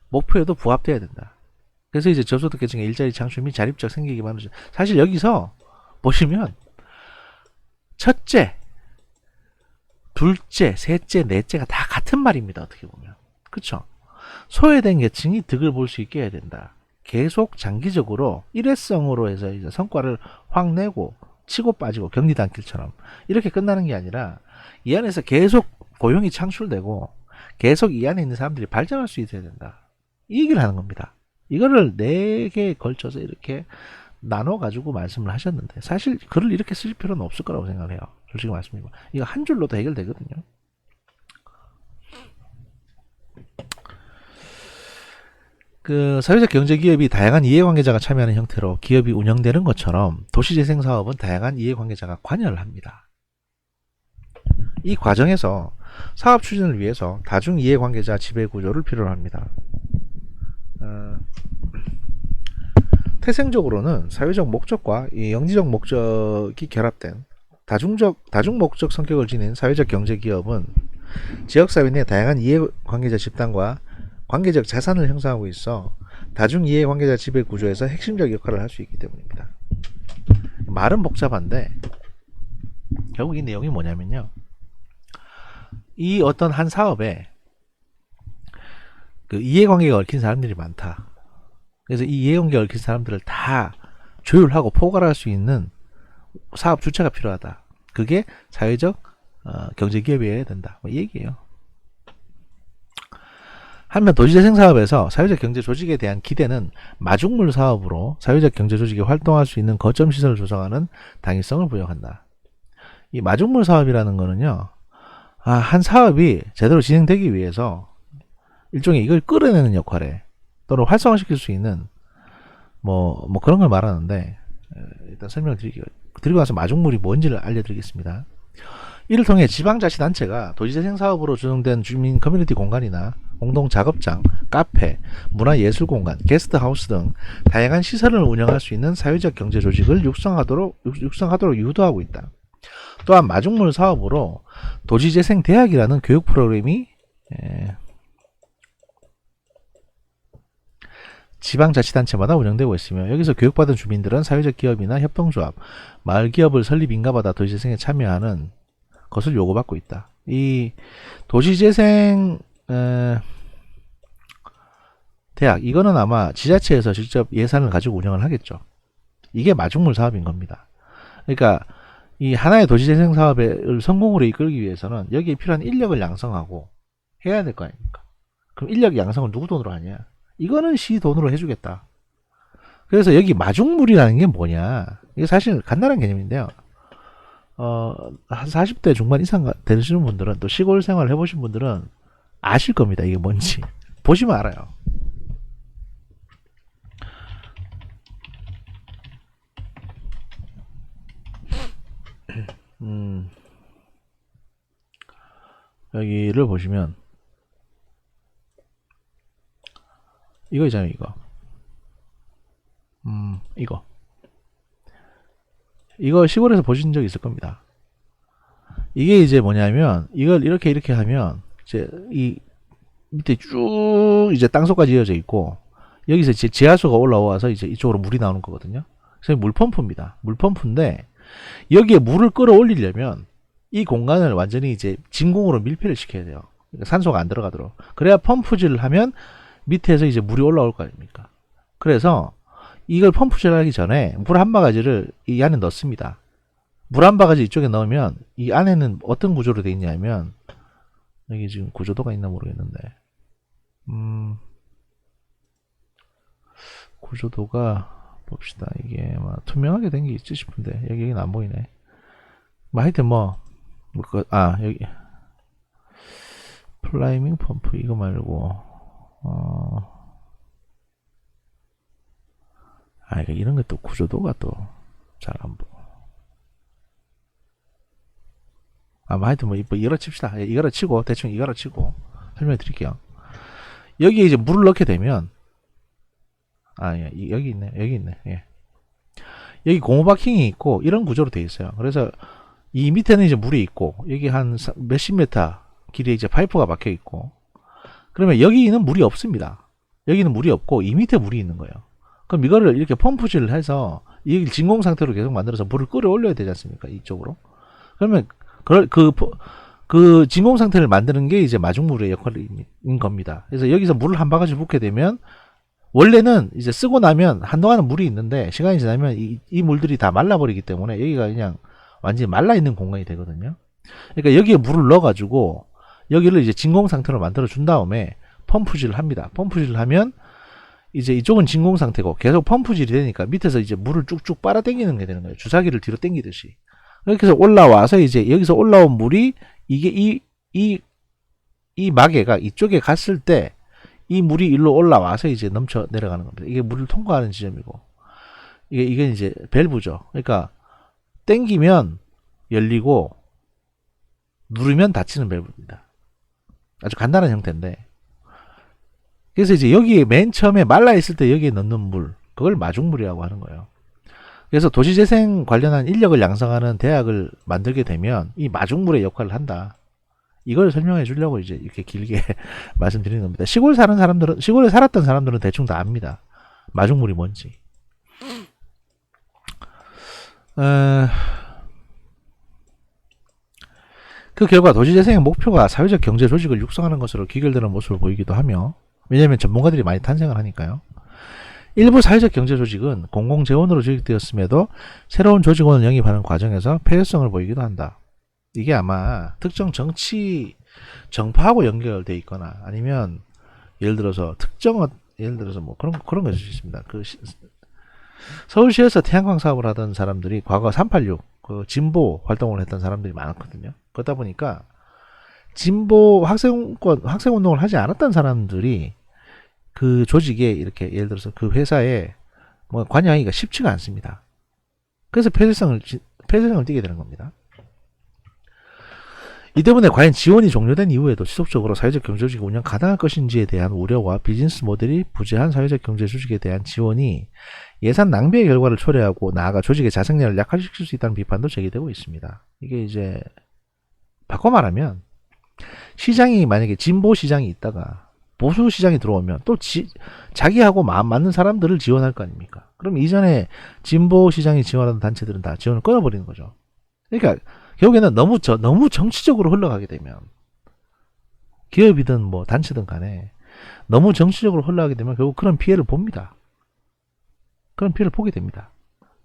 목표에도 부합돼야 된다. 그래서 이제 저소득 계층의 일자리 창출 및 자립적 생계 기반을, 사실 여기서 보시면 첫째, 둘째, 셋째, 넷째가 다 같은 말입니다. 어떻게 보면. 그쵸? 소외된 계층이 득을 볼 수 있게 해야 된다. 계속 장기적으로 일회성으로 해서 이제 성과를 확 내고 치고 빠지고 격리 단길처럼 이렇게 끝나는 게 아니라 이 안에서 계속 고용이 창출되고 계속 이 안에 있는 사람들이 발전할 수 있어야 된다. 이 얘기를 하는 겁니다. 이거를 4개에 걸쳐서 이렇게 나눠가지고 말씀을 하셨는데 사실 글을 이렇게 쓰실 필요는 없을 거라고 생각해요. 솔직히 말씀드리면 이거 한 줄로도 해결되거든요. 그 사회적 경제기업이 다양한 이해관계자가 참여하는 형태로 기업이 운영되는 것처럼 도시재생사업은 다양한 이해관계자가 관여를 합니다. 이 과정에서 사업 추진을 위해서 다중 이해관계자 지배구조를 필요로 합니다. 태생적으로는 사회적 목적과 영지적 목적이 결합된 다중 목적 성격을 지닌 사회적 경제기업은 지역사회 내 다양한 이해관계자 집단과 관계적 자산을 형성하고 있어 다중 이해관계자 지배 구조에서 핵심적 역할을 할 수 있기 때문입니다. 말은 복잡한데 결국 이 내용이 뭐냐면요, 이 어떤 한 사업에 그 이해관계가 얽힌 사람들이 많다. 그래서 이 이해관계가 얽힌 사람들을 다 조율하고 포괄할 수 있는 사업 주체가 필요하다. 그게 사회적 경제기업이어야 된다. 뭐 이 얘기예요. 한편 도시재생 사업에서 사회적 경제 조직에 대한 기대는 마중물 사업으로 사회적 경제 조직이 활동할 수 있는 거점 시설을 조성하는 당위성을 부여한다. 이 마중물 사업이라는 거는요, 한 사업이 제대로 진행되기 위해서 일종의 이걸 끌어내는 역할에 또는 활성화시킬 수 있는 뭐 그런 걸 말하는데, 일단 설명을 드리고 나서 마중물이 뭔지를 알려드리겠습니다. 이를 통해 지방자치단체가 도시재생 사업으로 조성된 주민 커뮤니티 공간이나 공동 작업장, 카페, 문화예술공간, 게스트하우스 등 다양한 시설을 운영할 수 있는 사회적 경제 조직을 육성하도록 유도하고 있다. 또한 마중물 사업으로 도시재생 대학이라는 교육 프로그램이 지방자치단체마다 운영되고 있으며, 여기서 교육받은 주민들은 사회적 기업이나 협동조합, 마을기업을 설립 인가받아 도시재생에 참여하는 것을 요구받고 있다. 이 도시재생 대학, 이거는 아마 지자체에서 직접 예산을 가지고 운영을 하겠죠. 이게 마중물 사업인 겁니다. 그러니까 이 하나의 도시재생 사업을 성공으로 이끌기 위해서는 여기에 필요한 인력을 양성하고 해야 될 거 아닙니까? 그럼 인력 양성을 누구 돈으로 하냐? 이거는 시 돈으로 해주겠다. 그래서 여기 마중물이라는 게 뭐냐? 이게 사실 간단한 개념인데요. 한 40대 중반 이상 되시는 분들은, 또 시골 생활 해보신 분들은 아실 겁니다. 이게 뭔지. 보시면 알아요. 여기를 보시면 이거 있잖아요. 이거 시골에서 보신 적 있을 겁니다. 이게 이제 뭐냐면, 이걸 이렇게 하면 이제 이 밑에 쭉 이제 땅속까지 이어져 있고, 여기서 이제 지하수가 올라와서 이제 이쪽으로 물이 나오는 거거든요. 그래서 물펌프입니다. 물펌프인데 여기에 물을 끌어올리려면 이 공간을 완전히 이제 진공으로 밀폐를 시켜야 돼요. 그러니까 산소가 안 들어가도록. 그래야 펌프질을 하면 밑에서 이제 물이 올라올 거 아닙니까? 그래서 이걸 펌프질 하기 전에 물 한 바가지를 이 안에 넣습니다. 물 한 바가지 이쪽에 넣으면 이 안에는 어떤 구조로 되어 있냐면, 여기 지금 구조도가 있나 모르겠는데, 구조도가 봅시다. 이게 막 투명하게 된 게 있지 싶은데 여기는 안 보이네. 뭐 하여튼 여기 플라이밍 펌프 이거 말고 이런 것도 구조도가 또 잘 안 보여. 하여튼 이거로 칩시다. 이거로 치고, 대충 이거로 치고 설명해 드릴게요. 여기에 이제 물을 넣게 되면, 여기 있네. 예. 여기 고무바킹이 있고 이런 구조로 되어 있어요. 그래서 이 밑에는 이제 물이 있고, 여기 한 몇십 미터 길이에 이제 파이프가 박혀 있고, 그러면 여기는 물이 없습니다. 여기는 물이 없고 이 밑에 물이 있는 거예요. 그럼 이거를 이렇게 펌프질을 해서 이 진공 상태로 계속 만들어서 물을 끌어올려야 되지 않습니까? 이쪽으로. 그러면 그 진공 상태를 만드는 게 이제 마중물의 역할인 겁니다. 그래서 여기서 물을 한 바가지 붓게 되면, 원래는 이제 쓰고 나면 한동안은 물이 있는데 시간이 지나면 이 물들이 다 말라버리기 때문에 여기가 그냥 완전히 말라있는 공간이 되거든요. 그러니까 여기에 물을 넣어가지고 여기를 이제 진공 상태로 만들어 준 다음에 펌프질을 합니다. 펌프질을 하면 이제 이쪽은 진공 상태고 계속 펌프질이 되니까 밑에서 이제 물을 쭉쭉 빨아당기는 게 되는 거예요. 주사기를 뒤로 당기듯이. 이렇게 해서 올라와서 이제 여기서 올라온 물이 이게 이 마개가 이쪽에 갔을 때 이 물이 일로 올라와서 이제 넘쳐 내려가는 겁니다. 이게 물을 통과하는 지점이고, 이게 이제 밸브죠. 그러니까 당기면 열리고 누르면 닫히는 밸브입니다. 아주 간단한 형태인데, 그래서 이제 여기에 맨 처음에 말라 있을 때 여기에 넣는 물, 그걸 마중물이라고 하는 거예요. 그래서 도시재생 관련한 인력을 양성하는 대학을 만들게 되면 이 마중물의 역할을 한다. 이걸 설명해 주려고 이제 이렇게 길게 말씀드리는 겁니다. 시골에 살았던 사람들은 대충 다 압니다. 마중물이 뭔지. 그 결과 도시재생의 목표가 사회적 경제 조직을 육성하는 것으로 귀결되는 모습을 보이기도 하며, 왜냐하면 전문가들이 많이 탄생을 하니까요. 일부 사회적 경제 조직은 공공재원으로 조직되었음에도 새로운 조직원을 영입하는 과정에서 폐쇄성을 보이기도 한다. 이게 아마 특정 정치 정파하고 연결돼 있거나 아니면 예를 들어서 예를 들어서 뭐 그런 것일 수 있습니다. 서울시에서 태양광 사업을 하던 사람들이 과거 386 진보 활동을 했던 사람들이 많았거든요. 그러다 보니까 진보 학생 운동을 하지 않았던 사람들이 그 조직에 이렇게 예를 들어서 그 회사에 뭐 관여하기가 쉽지가 않습니다. 그래서 폐쇄성을 띠게 되는 겁니다. 이 때문에 과연 지원이 종료된 이후에도 지속적으로 사회적 경제조직이 운영 가능할 것인지에 대한 우려와 비즈니스 모델이 부재한 사회적 경제조직에 대한 지원이 예산 낭비의 결과를 초래하고 나아가 조직의 자생력을 약화시킬 수 있다는 비판도 제기되고 있습니다. 이게 이제 바꿔 말하면 시장이 만약에 진보 시장이 있다가 보수 시장이 들어오면 또 자기하고 마음 맞는 사람들을 지원할 거 아닙니까? 그럼 이전에 진보 시장이 지원하던 단체들은 다 지원을 끊어버리는 거죠. 그러니까 결국에는 너무 정치적으로 흘러가게 되면 기업이든 뭐 단체든 간에 너무 정치적으로 흘러가게 되면 결국 그런 피해를 봅니다. 그런 피해를 보게 됩니다.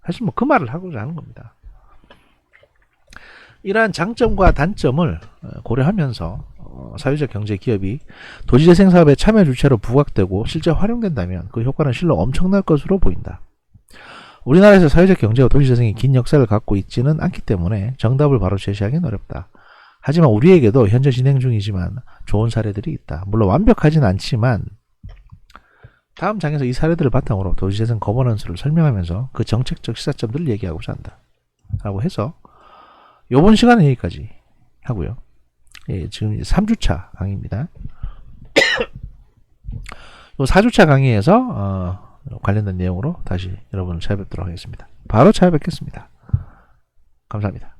사실 뭐 그 말을 하고자 하는 겁니다. 이러한 장점과 단점을 고려하면서 사회적 경제 기업이 도시재생 사업의 참여 주체로 부각되고 실제 활용된다면 그 효과는 실로 엄청날 것으로 보인다. 우리나라에서 사회적 경제와 도시재생이 긴 역사를 갖고 있지는 않기 때문에 정답을 바로 제시하기는 어렵다. 하지만 우리에게도 현재 진행 중이지만 좋은 사례들이 있다. 물론 완벽하진 않지만 다음 장에서 이 사례들을 바탕으로 도시재생 거버넌스를 설명하면서 그 정책적 시사점들을 얘기하고자 한다. 라고 해서 요번 시간은 여기까지 하고요. 예, 지금 3주차 강의입니다. 요 4주차 강의에서 관련된 내용으로 다시 여러분을 찾아뵙도록 하겠습니다. 바로 찾아뵙겠습니다. 감사합니다.